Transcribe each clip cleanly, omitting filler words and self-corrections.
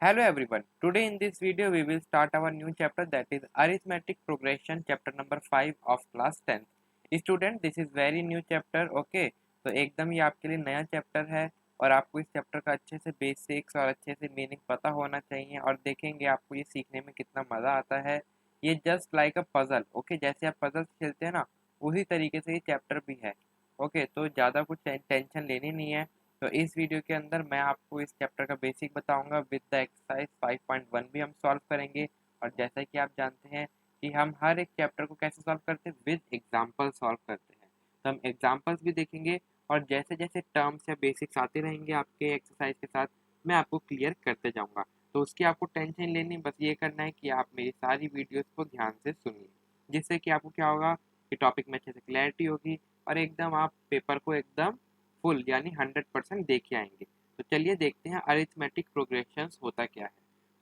Hello everyone. Today in this video we will start our new chapter, that is arithmetic progression, chapter number 5 of class 10th. Student, this is very new chapter. Okay, तो एकदम ये आपके लिए नया chapter है और आपको इस चैप्टर का अच्छे से बेसिक्स और अच्छे से मीनिंग पता होना चाहिए और देखेंगे आपको ये सीखने में कितना मज़ा आता है। ये just like a puzzle. Okay, जैसे आप पजल खेलते हैं ना, उसी तरीके से ये चैप्टर भी है। ओके, तो ज़्यादा कुछ टेंशन लेनी नहीं है। तो इस वीडियो के अंदर मैं आपको इस चैप्टर का बेसिक बताऊंगा, विद द एक्सरसाइज 5.1 भी हम सॉल्व करेंगे। और जैसा कि आप जानते हैं कि हम हर एक चैप्टर को कैसे सॉल्व करते हैं, विद एग्जांपल सॉल्व करते हैं। तो हम एग्जांपल्स भी देखेंगे और जैसे जैसे टर्म्स या बेसिक्स आते रहेंगे आपके एक्सरसाइज के साथ, मैं आपको क्लियर करते जाऊंगा। तो उसकी आपको टेंशन लेनी, बस ये करना है कि आप मेरी सारी वीडियोस को ध्यान से सुनिए, जिससे कि आपको क्या होगा कि टॉपिक में अच्छे से क्लैरिटी होगी और एकदम आप पेपर को एकदम फुल यानी 100% देख के आएंगे। तो चलिए देखते हैं अरिथमेटिक प्रोग्रेशंस होता क्या है।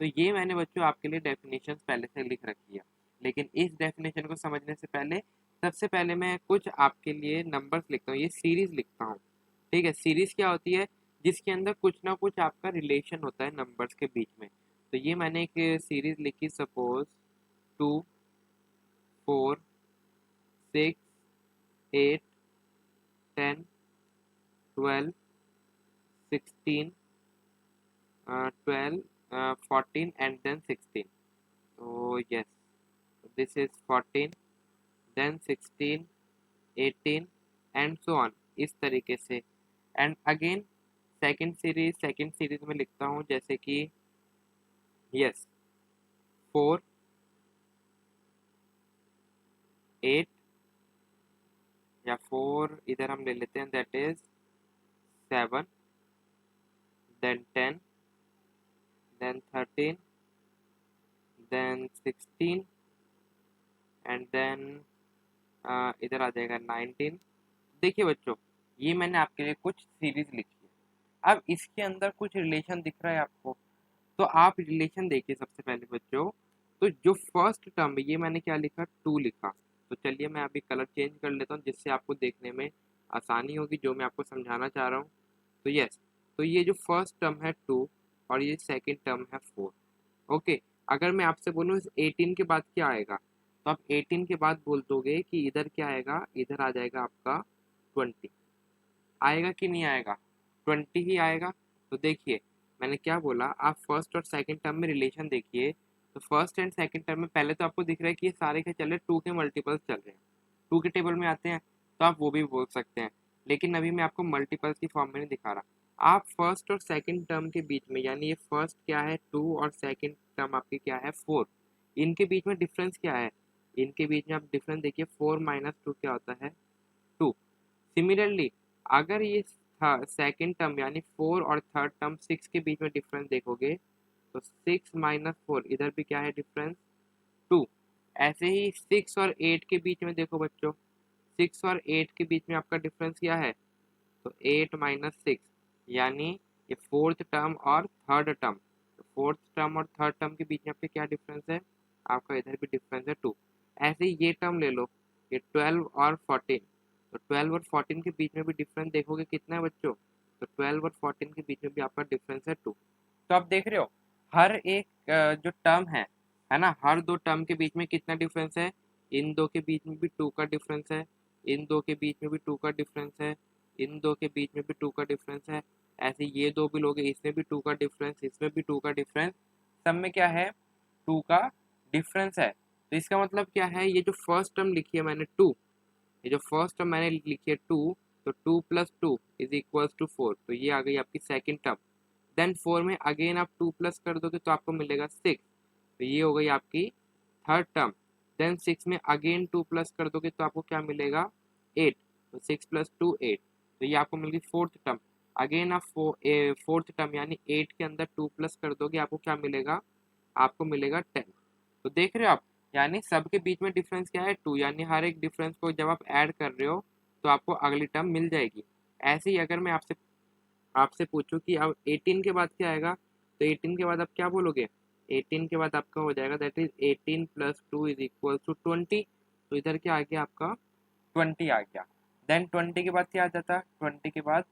तो ये मैंने बच्चों आपके लिए डेफिनेशंस पहले से लिख रखी है, लेकिन इस डेफिनेशन को समझने से पहले सबसे पहले मैं कुछ आपके लिए नंबर्स लिखता हूँ, ये सीरीज लिखता हूँ। ठीक है, सीरीज क्या होती है? जिसके अंदर कुछ ना कुछ आपका रिलेशन होता है नंबर्स के बीच में। तो ये मैंने एक सीरीज लिखी, suppose 2, 4, 6, 8, 10, 12, 16, 12, 14 and then 16. So yes, this is 14, then 16, 18 and so on, इस तरीके से। एंड अगेन सेकेंड सीरीज में लिखता हूँ, जैसे कि यस 4, 8 या 4 इधर हम ले लेते हैं, that is 7, then 10, then 13, then 16 and then इधर आ जाएगा 19। देखिए बच्चों, ये मैंने आपके लिए कुछ सीरीज लिखी है। अब इसके अंदर कुछ रिलेशन दिख रहा है आपको, तो आप रिलेशन देखिए सबसे पहले बच्चों। तो जो फर्स्ट टर्म है, ये मैंने क्या लिखा, 2 लिखा। तो चलिए मैं अभी कलर चेंज कर लेता हूँ, जिससे आपको देखने में आसानी होगी जो मैं आपको समझाना चाह रहा हूँ। तो यस, तो ये जो फर्स्ट टर्म है 2 और ये सेकेंड टर्म है 4। ओके, अगर मैं आपसे बोलूँ 18 के बाद क्या आएगा, तो आप 18 के बाद बोल दोगे कि इधर क्या आएगा, इधर आ जाएगा आपका 20। आएगा कि नहीं आएगा? 20 ही आएगा। तो देखिए मैंने क्या बोला, आप फर्स्ट और सेकंड टर्म में रिलेशन देखिए। तो फर्स्ट एंड सेकंड टर्म में पहले तो आपको दिख रहा है कि ये सारे क्या चल रहे हैं, 2 के मल्टीपल्स चल रहे हैं। 2 के टेबल में आते हैं तो आप वो भी बोल सकते हैं, लेकिन अभी मैं आपको मल्टीपल्स की फॉर्म में नहीं दिखा रहा। आप फर्स्ट और सेकंड टर्म के बीच में, यानी ये फर्स्ट क्या है 2 और सेकंड टर्म आपकी क्या है 4, इनके बीच में डिफरेंस क्या है? इनके बीच में आप डिफरेंस देखिए, 4 माइनस 2 क्या होता है, 2। सिमिलरली अगर ये सेकंड टर्म यानी 4 और थर्ड टर्म 6 के बीच में डिफरेंस देखोगे, तो 6 माइनस 4 इधर भी क्या है डिफरेंस, 2। ऐसे ही 6 और 8 के बीच में देखो बच्चों, 6 और 8 के बीच में आपका डिफरेंस क्या है, तो 8 माइनस 6, यानी ये फोर्थ टर्म और थर्ड टर्म। तो फोर्थ टर्म और थर्ड टर्म के बीच में आपके क्या डिफरेंस है, आपका इधर भी डिफरेंस है 2। ऐसे ही ये टर्म ले लो, ये 12 और 14। तो 12 और 14 के बीच में भी डिफरेंस देखोगे कितना है बच्चों, तो 12 और 14 के बीच में भी आपका डिफरेंस है 2। तो आप देख रहे हो हर एक जो टर्म है ना, हर दो टर्म के बीच में कितना डिफरेंस है, इन दो के बीच में भी 2 का डिफरेंस है, इन दो के बीच में भी 2 का डिफरेंस है, इन दो के बीच में भी 2 का डिफरेंस है। ऐसे ये दो भी लोगे, इसमें भी 2 का डिफरेंस, इसमें भी 2 का डिफरेंस, सब में क्या है 2 का डिफरेंस है। तो इसका मतलब क्या है, ये जो फर्स्ट टर्म लिखी है मैंने 2, ये जो फर्स्ट टर्म मैंने लिखी है 2, तो 2 प्लस 2 इज इक्वल्स टू 4, तो ये आ गई आपकी सेकेंड टर्म। देन 4 में अगेन आप 2 प्लस कर दोगे तो आपको मिलेगा 6, तो ये हो गई आपकी थर्ड टर्म। देन 6 में अगेन 2 प्लस कर दोगे तो आपको क्या मिलेगा 8, तो 6 प्लस 2 8, तो ये आपको मिल गई फोर्थ टर्म। अगेन आप फोर्थ टर्म यानी 8 के अंदर 2 प्लस कर दोगे, आपको क्या मिलेगा, आपको मिलेगा 10। तो देख रहे हो आप, यानी सबके बीच में डिफरेंस क्या है 2, यानी हर एक डिफरेंस को जब आप ऐड कर रहे हो तो आपको अगली टर्म मिल जाएगी। ऐसे ही अगर मैं आपसे आपसे पूछूं कि अब 18 के बाद क्या आएगा, तो 18 के बाद आप क्या बोलोगे, 18 के बाद आपका हो जाएगा that is 18 plus 2 is equal to 20। तो इधर क्या आ गया आपका 20 आ गया। देन 20 के बाद क्या आ जाता, 20 के बाद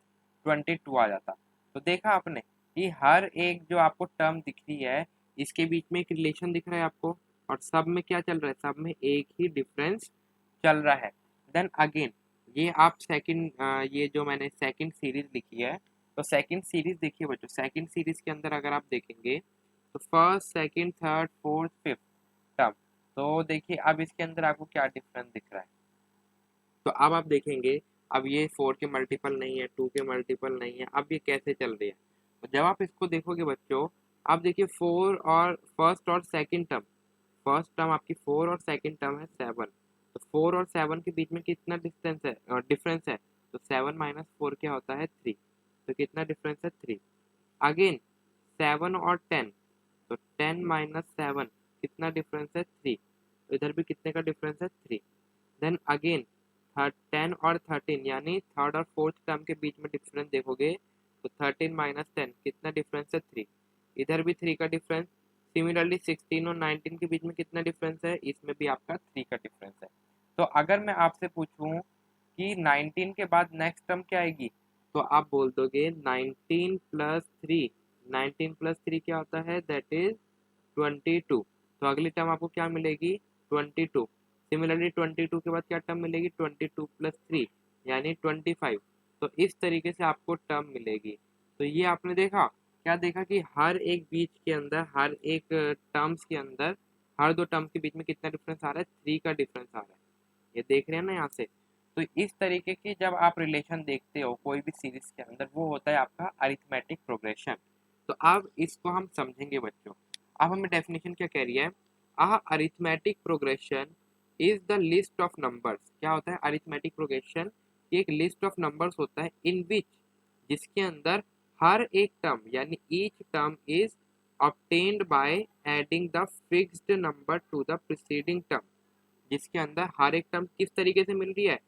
22 आ जाता। तो देखा आपने, कि हर एक जो आपको टर्म दिख रही है इसके बीच में एक रिलेशन दिख रहा है आपको, और सब में क्या चल रहा है, सब में एक ही डिफरेंस चल रहा है। देन अगेन ये आप सेकंड, ये जो मैंने सेकंड सीरीज लिखी है, तो सेकंड सीरीज देखिए बच्चों, सेकंड सीरीज के अंदर अगर आप देखेंगे तो first second third fourth fifth term, तो देखिए अब इसके अंदर आपको क्या डिफरेंस दिख रहा है। तो अब आप देखेंगे, अब ये 4 के मल्टीपल नहीं है, 2 के मल्टीपल नहीं है, अब ये कैसे चल रही है। तो जब आप इसको देखोगे बच्चों, आप देखिए 4 और फर्स्ट और सेकंड टर्म, फर्स्ट टर्म आपकी 4 और सेकंड टर्म है 7, तो 4 और 7 के बीच में कितना डिस्टेंस है, डिफरेंस है, तो 7 माइनस 4 क्या होता है 3, तो कितना डिफरेंस है 3। अगेन 7 और 10, तो 10 माइनस 7 कितना डिफरेंस है 3, तो इधर भी कितने का डिफरेंस है 3। देन अगेन 10 और 13 यानी थर्ड और फोर्थ टर्म के बीच में डिफरेंस देखोगे तो 13 माइनस 10 कितना डिफरेंस है 3, इधर भी 3 का डिफरेंस। सिमिलरली 16 और 19 के बीच में कितना डिफरेंस है, इसमें भी आपका 3 का डिफरेंस है। तो अगर मैं आपसे पूछूं कि 19 के बाद नेक्स्ट टर्म क्या आएगी, तो आप बोल दोगे 19 प्लस 3, 19 प्लस 3 क्या होता है, दैट इज 22, तो अगली टर्म आपको क्या मिलेगी 22। सिमिलरली 22 के बाद क्या टर्म मिलेगी 22 प्लस 3 यानी 25, तो इस तरीके से आपको टर्म मिलेगी। तो ये आपने देखा, क्या देखा कि हर एक बीच के अंदर, हर एक टर्म्स के अंदर, हर दो टर्म्स के बीच में कितना डिफरेंस आ रहा है, 3 का डिफरेंस आ रहा है। ये देख रहे हैं ना यहाँ से। तो इस तरीके की जब आप रिलेशन देखते हो कोई भी सीरीज के अंदर, वो होता है आपका अरिथमेटिक प्रोग्रेशन। तो अब इसको हम समझेंगे बच्चों। अब हमें डेफिनेशन क्या कह रही है, arithmetic progression is the list of numbers. क्या होता है अरिथमेटिक प्रोग्रेशन, एक लिस्ट ऑफ नंबर्स होता है इन विच, जिसके अंदर हर एक टर्म यानी each term is obtained by adding the fixed number to the preceding term। जिसके अंदर हर एक टर्म किस तरीके से मिल रही है,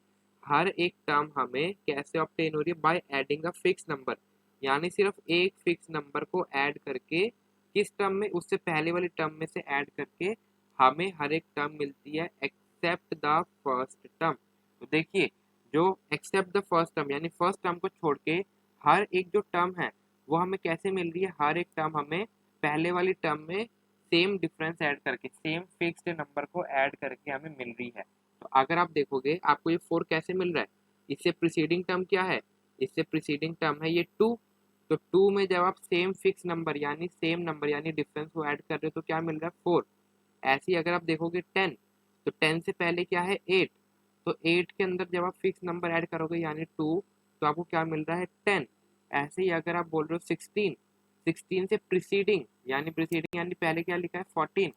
हर एक टर्म हमें कैसे ऑब्टेन हो रही है, by adding a fix number, यानी सिर्फ एक फिक्स नंबर को ऐड करके किस टर्म में, उससे पहले वाली टर्म में से ऐड करके हमें हर एक टर्म मिलती है एक्सेप्ट द फर्स्ट टर्म। तो देखिए जो एक्सेप्ट द फर्स्ट टर्म यानी फर्स्ट टर्म को छोड़ के हर एक जो टर्म है वो हमें कैसे मिल रही है, हर एक टर्म हमें पहले वाली टर्म में सेम डिफरेंस ऐड करके, सेम फिक्स्ड नंबर को ऐड करके हमें मिल रही है। तो अगर आप देखोगे आपको ये 4 कैसे मिल रहा है, इससे प्रीसीडिंग टर्म क्या है, इससे प्रीसीडिंग टर्म है ये 2, तो 2 में जब आप सेम फिक्स नंबर यानी सेम नंबर यानी डिफरेंस को ऐड कर रहे हो तो क्या मिल रहा है 4। ऐसे ही अगर आप देखोगे 10, तो 10 से पहले क्या है 8, तो 8 के अंदर जब आप फिक्स नंबर ऐड करोगे यानी 2, तो आपको क्या मिल रहा है 10। ऐसे ही अगर आप बोल रहे हो 16, 16 से प्रीसीडिंग यानी पहले क्या लिखा है 14,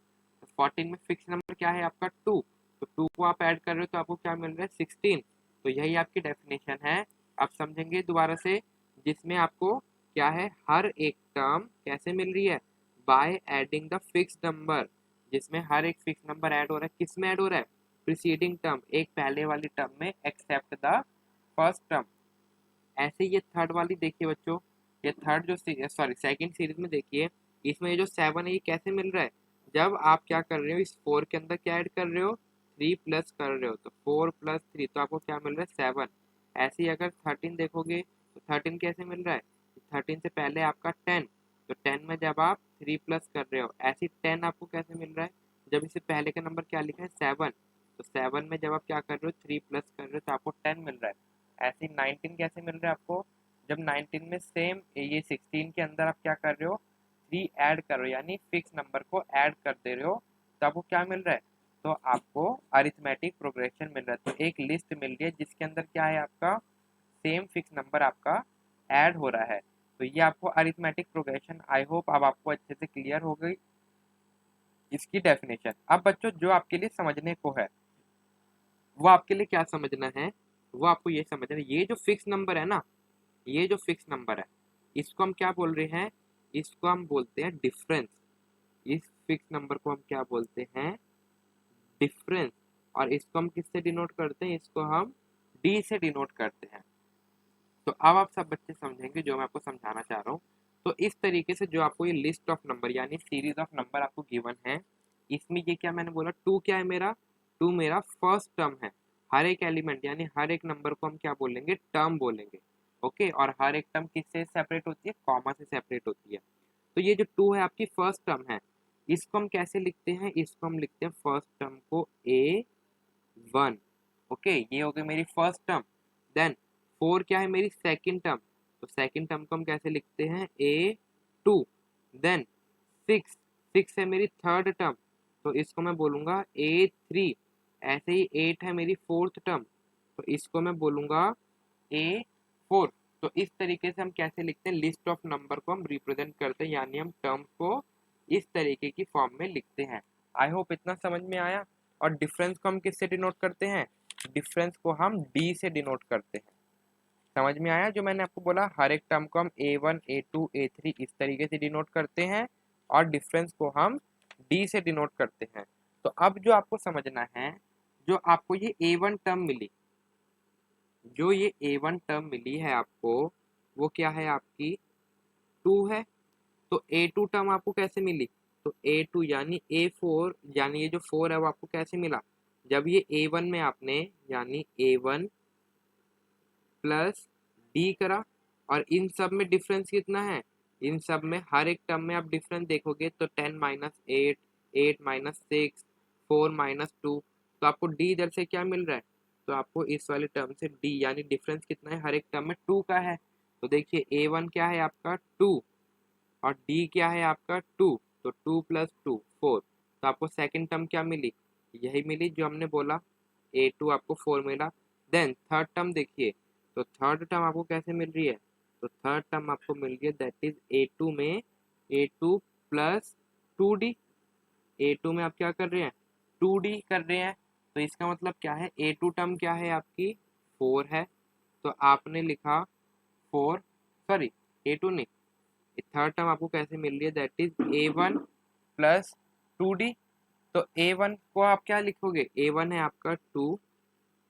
तो 14 में फिक्स नंबर क्या है आपका 2, तो 2 को आप ऐड कर रहे हो तो आपको क्या मिल रहा है 16। तो यही आपकी डेफिनेशन है। आप समझेंगे दोबारा से, जिसमें आपको क्या है, हर एक टर्म कैसे मिल रही है, by adding the fix number, जिसमें हर एक फिक्स नंबर ऐड हो रहा है, किस में ऐड हो रहा है, प्रीसीडिंग टर्म, एक पहले वाली टर्म में एक्सेप्ट द फर्स्ट टर्म। ऐसे ये थर्ड वाली देखिए बच्चों, ये थर्ड जो सॉरी सेकंड सीरीज में देखिए, इसमें ये जो 7 है ये कैसे मिल रहा है, जब आप क्या कर रहे हो इस 4 के अंदर क्या ऐड कर रहे हो, 3 प्लस कर रहे हो, तो 4 प्लस 3 तो आपको क्या मिल रहा है 7। ऐसे ही अगर 13 देखोगे तो 13 कैसे मिल रहा है, 13 से पहले आपका 10, तो 10 में जब आप 3 प्लस कर रहे हो, ऐसे 10 आपको कैसे मिल रहा है, जब इससे पहले का नंबर क्या लिखा है 7, तो 7 में जब आप क्या कर रहे हो 3 प्लस कर रहे हो तो आपको 10 मिल रहा है। ऐसे ही 19 कैसे मिल रहा है आपको, जब 19 में सेम ये 16 के अंदर आप क्या कर रहे हो 3 ऐड कर रहे हो यानी फिक्स नंबर को ऐड कर दे रहे हो, तो आपको क्या मिल रहा है, तो आपको अरिथमेटिक प्रोग्रेशन मिल रहा है। तो एक लिस्ट मिल रही है जिसके अंदर क्या है आपका सेम फिक्स नंबर आपका ऐड हो रहा है। तो ये आपको अरिथमेटिक प्रोग्रेशन, आई होप अब आपको अच्छे से क्लियर हो गई इसकी डेफिनेशन। अब बच्चों जो आपके लिए समझने को है, वो आपके लिए क्या समझना है, वो आपको ये समझना है, ये जो फिक्स नंबर है ना, ये जो फिक्स नंबर है इसको हम क्या बोल रहे हैं, इसको हम बोलते हैं डिफरेंस। इस फिक्स नंबर को हम क्या बोलते हैं, डिफरेंस। और इसको हम किससे डिनोट करते हैं, इसको हम डी से डिनोट करते हैं। तो अब आप सब बच्चे समझेंगे जो मैं आपको समझाना चाह रहा हूँ। तो इस तरीके से जो आपको ये लिस्ट ऑफ नंबर यानी सीरीज ऑफ नंबर आपको गिवन है, इसमें ये क्या मैंने बोला 2 क्या है मेरा, 2 मेरा फर्स्ट टर्म है, हर एक एलिमेंट यानी हर एक नंबर को हम क्या बोलेंगे, टर्म बोलेंगे। ओके, और हर एक टर्म किससे सेपरेट होती है, कॉमा से सेपरेट होती है। तो ये जो 2 है आपकी फर्स्ट टर्म है, इसको हम कैसे लिखते हैं, इसको हम लिखते हैं फर्स्ट टर्म को A1। ओके, ये हो गई मेरी फर्स्ट टर्म। देन 4 क्या है मेरी सेकंड टर्म, तो सेकंड टर्म को हम कैसे लिखते हैं, A2। देन 6, 6 है मेरी थर्ड टर्म, तो इसको मैं बोलूँगा A3। ऐसे ही 8 है मेरी फोर्थ टर्म, तो इसको मैं बोलूँगा A4। तो इस तरीके से हम कैसे लिखते हैं, लिस्ट ऑफ नंबर को हम रिप्रेजेंट करते हैं, यानी हम टर्म्स को इस तरीके की फॉर्म में लिखते हैं। आई होप इतना समझ में आया। और डिफरेंस को हम किससे डिनोट करते हैं, डिफरेंस को हम डी से डिनोट करते हैं। समझ में आया जो मैंने आपको बोला, हर एक टर्म को हम A1 A2 A3 इस तरीके से डिनोट करते हैं और डिफरेंस को हम डी से डिनोट करते हैं। तो अब जो आपको समझना है, जो आपको ये A1 टर्म मिली, जो ये A1 टर्म मिली है आपको, वो क्या है आपकी 2 है। तो A2 टर्म आपको कैसे मिली, तो A2 यानी A4, यानी ये जो 4 है वो आपको कैसे मिला, जब ये A1 में आपने यानी A1 प्लस डी करा, और इन सब में डिफरेंस कितना है, इन सब में हर एक टर्म में आप डिफरेंस देखोगे तो 10 माइनस 8, 8 माइनस 6, 4 माइनस 2, तो आपको डी इधर से क्या मिल रहा है, तो आपको इस वाले टर्म से डी यानी डिफरेंस कितना है, हर एक टर्म में 2 का है। तो देखिए A1 क्या है आपका 2 और डी क्या है आपका 2, तो 2 प्लस 2 4, तो आपको सेकंड टर्म क्या मिली, यही मिली जो हमने बोला, A2 आपको 4 मिला। देन थर्ड टर्म देखिए, तो थर्ड टर्म आपको कैसे मिल रही है, तो थर्ड टर्म आपको मिल रही है दैट इज A2 में A2 प्लस 2D। A2 में आप क्या कर रहे हैं, 2D कर रहे हैं, तो इसका मतलब क्या है, A2 टर्म क्या है आपकी 4 है, तो आपने लिखा 4, सॉरी A2 नहीं, थर्ड टर्म आपको कैसे मिल रही है, that is A1 plus 2D। तो A1 को आप क्या लिखोगे, A1 है आपका 2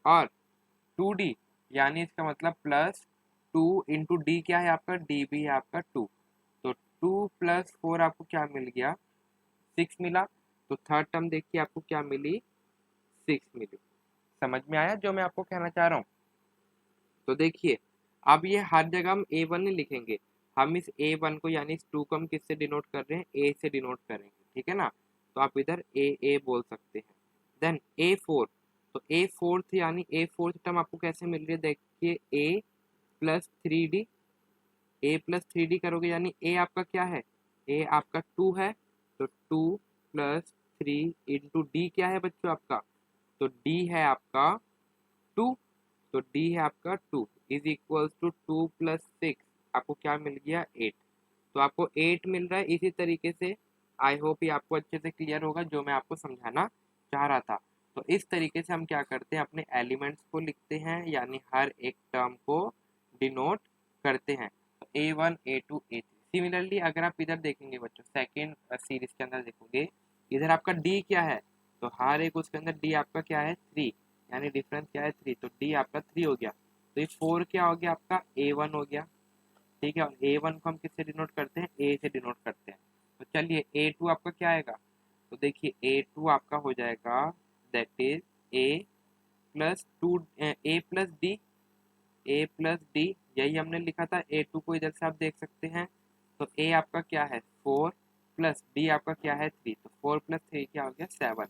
और 2D, यानी इसका मतलब प्लस 2 इंटू डी क्या है आपका, डी भी है आपका 2। तो 2 प्लस 4 आपको क्या मिल गया, 6 मिला। तो थर्ड टर्म देखिए आपको क्या मिली, 6 मिली। समझ में आया जो मैं आपको कहना चाह रहा हूँ। तो देखिए अब ये हर जगह हम A1 नहीं लिखेंगे, हम इस A1 को यानी इस 2 को हम किससे डिनोट कर रहे हैं, A से डिनोट करेंगे, ठीक है ना। तो आप इधर A बोल सकते हैं। देन A4, तो A4 यानी A4 टर्म आपको कैसे मिल रही है, देखिए A plus 3D, A plus 3D करोगे यानी A आपका क्या है, A आपका 2 है, तो 2 प्लस 3 इंटू डी क्या है बच्चों आपका, तो D है आपका 2, तो D है आपका 2 इज इक्वल्स टू 2 प्लस 6, आपको क्या मिल गया 8। तो आपको 8 मिल रहा है इसी तरीके से। आई होप ये आपको अच्छे से क्लियर होगा जो मैं आपको समझाना चाह रहा था। तो इस तरीके से हम क्या करते हैं, अपने एलिमेंट्स को लिखते हैं, यानी हर एक टर्म को डिनोट करते हैं। तो A1 A2 A3। सिमिलरली अगर आप इधर देखेंगे बच्चों, सेकेंड सीरीज के अंदर देखोगे, इधर आपका D क्या है, तो हर एक उसके अंदर D आपका क्या है 3, यानी डिफरेंस क्या है 3, तो D आपका 3 हो गया। तो ये 4 क्या हो गया आपका A1 हो गया, ठीक है। और A1 को हम किससे डिनोट करते हैं, A से डिनोट करते हैं। तो चलिए A2 आपका क्या आएगा, तो देखिए A2 आपका हो जाएगा that is A plus 2 A plus D, A plus D, यही हमने लिखा था। A2 को इधर से आप देख सकते हैं, तो A आपका क्या है 4 प्लस D आपका क्या है 3, तो 4 प्लस 3 क्या हो गया 7।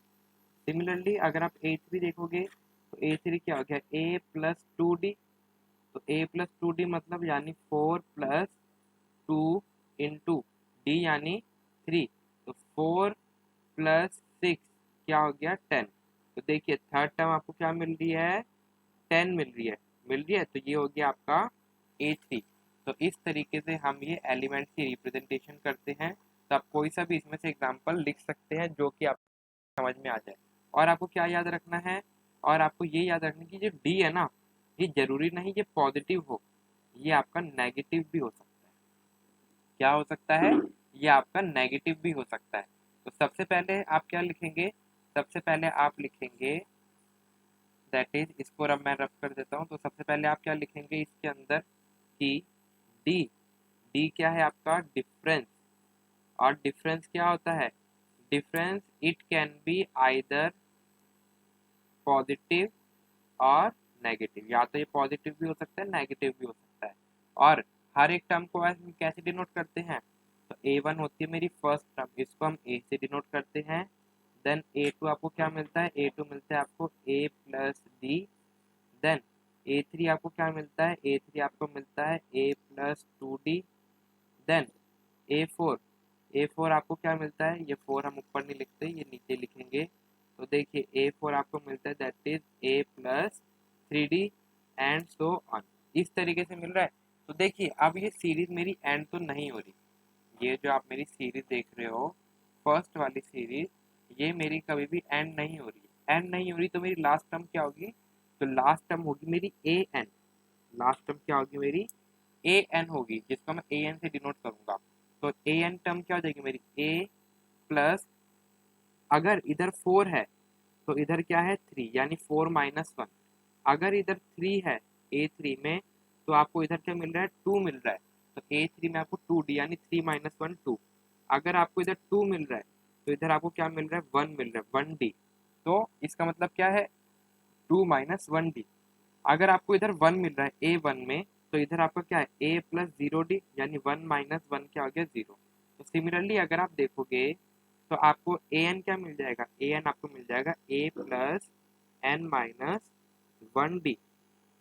सिमिलरली अगर आप A3 देखोगे, तो A3 क्या हो गया A प्लस 2D, तो A प्लस 2D मतलब यानी 4 प्लस 2 इंटू डी यानी 3, तो 4 प्लस 6 क्या हो गया 10। तो देखिए थर्ड टर्म आपको क्या मिल रही है, 10 मिल रही है, तो ये हो गया आपका A3। तो इस तरीके से हम ये एलिमेंट की रिप्रेजेंटेशन करते हैं। तो आप कोई सा भी इसमें से एग्जांपल लिख सकते हैं जो कि आप समझ में आ जाए। और आपको क्या याद रखना है, और आपको ये याद रखना है कि जो डी है ना, ये जरूरी नहीं ये पॉजिटिव हो, ये आपका नेगेटिव भी हो सकता है। क्या हो सकता है, ये आपका नेगेटिव भी हो सकता है। तो सबसे पहले आप क्या लिखेंगे, सबसे पहले आप लिखेंगे दैट इज, इसको रब मैं रब कर देता हूँ। तो सबसे पहले आप क्या लिखेंगे इसके अंदर कि डी, डी क्या है आपका डिफरेंस, और डिफरेंस क्या होता है, difference it can be either positive और नेगेटिव, या तो ये पॉजिटिव भी हो सकता है नेगेटिव भी हो सकता है। और हर एक टर्म को हम कैसे डिनोट करते हैं, तो A1 होती है मेरी फर्स्ट टर्म, इसको हम A से डिनोट करते हैं। देन A2 आपको क्या मिलता है, A2 मिलता है आपको A plus D. Then A3 आपको क्या मिलता है, A3 आपको मिलता है A plus two D. Then A4, A4 आपको क्या मिलता है, ये 4 हम ऊपर नहीं लिखते, ये नीचे लिखेंगे। तो देखिए A4 आपको मिलता है that is A plus three D and so on, इस तरीके से मिल रहा है। तो देखिए अब ये सीरीज मेरी एंड तो नहीं हो रही, ये जो आप मेरी सीरीज देख रहे हो फर्स्ट वाली सीरीज, ये मेरी कभी भी एंड नहीं हो रही। एंड नहीं हो रही तो मेरी लास्ट टर्म क्या होगी, तो लास्ट टर्म होगी मेरी ए एन। लास्ट टर्म क्या होगी मेरी, ए एन होगी, जिसको मैं ए एन से डिनोट करूंगा। तो ए एन टर्म क्या हो जाएगी मेरी, ए प्लस, अगर इधर 4 है तो इधर क्या है 3, यानी 4 माइनस वन। अगर इधर 3 है ए थ्री में, तो आपको इधर क्या मिल रहा है, 2 मिल रहा है। तो ए थ्री में आपको 2 डी यानी 3 माइनस वन 2। अगर आपको इधर 2 मिल रहा है तो इधर आपको क्या मिल रहा है, 1 मिल रहा है, 1 डी। तो इसका मतलब क्या है, 2 माइनस 1 डी। अगर आपको इधर 1 मिल रहा है ए वन में, तो इधर आपका क्या है, ए प्लस जीरो डी, यानी 1 माइनस वन क्या हो गया, 0। तो सिमिलरली अगर आप देखोगे तो आपको ए एन क्या मिल जाएगा, ए एन आपको मिल जाएगा ए प्लस एन माइनस 1 डी।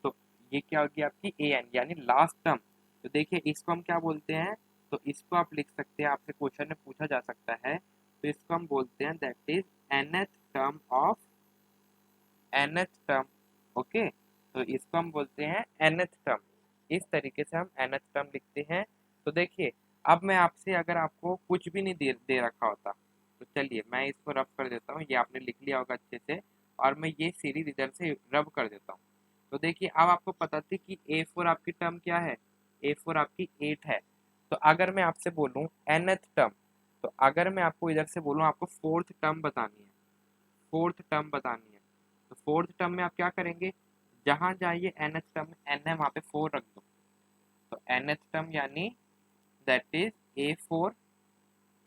तो ये क्या होगी आपकी ए एन यानी लास्ट टर्म। तो देखिए इसको हम क्या बोलते हैं, तो इसको आप लिख सकते हैं, आपसे क्वेश्चन में पूछा जा सकता है, तो इसको हम बोलते हैं that is nth term of nth term. Okay, तो इसको हम बोलते हैं nth टर्म। इस तरीके से हम nth टर्म लिखते हैं। तो देखिए अब मैं आपसे अगर आपको कुछ भी नहीं दे रखा होता, तो चलिए मैं इसको रब कर देता हूँ, ये आपने लिख लिया होगा अच्छे से, और मैं ये सीरीज इधर से रब कर देता हूँ। तो देखिए अब आपको पता थी कि A4 आपकी टर्म क्या है, A4 आपकी 8 है। तो अगर मैं आपसे बोलूँ nth टर्म, तो अगर मैं आपको इधर से बोलूँ आपको फोर्थ टर्म बतानी है, फोर्थ टर्म बतानी है, तो फोर्थ टर्म में आप क्या करेंगे, जहां जाइए nth टर्म में n है वहां पे 4 रख दो। तो nth टर्म यानी that is A4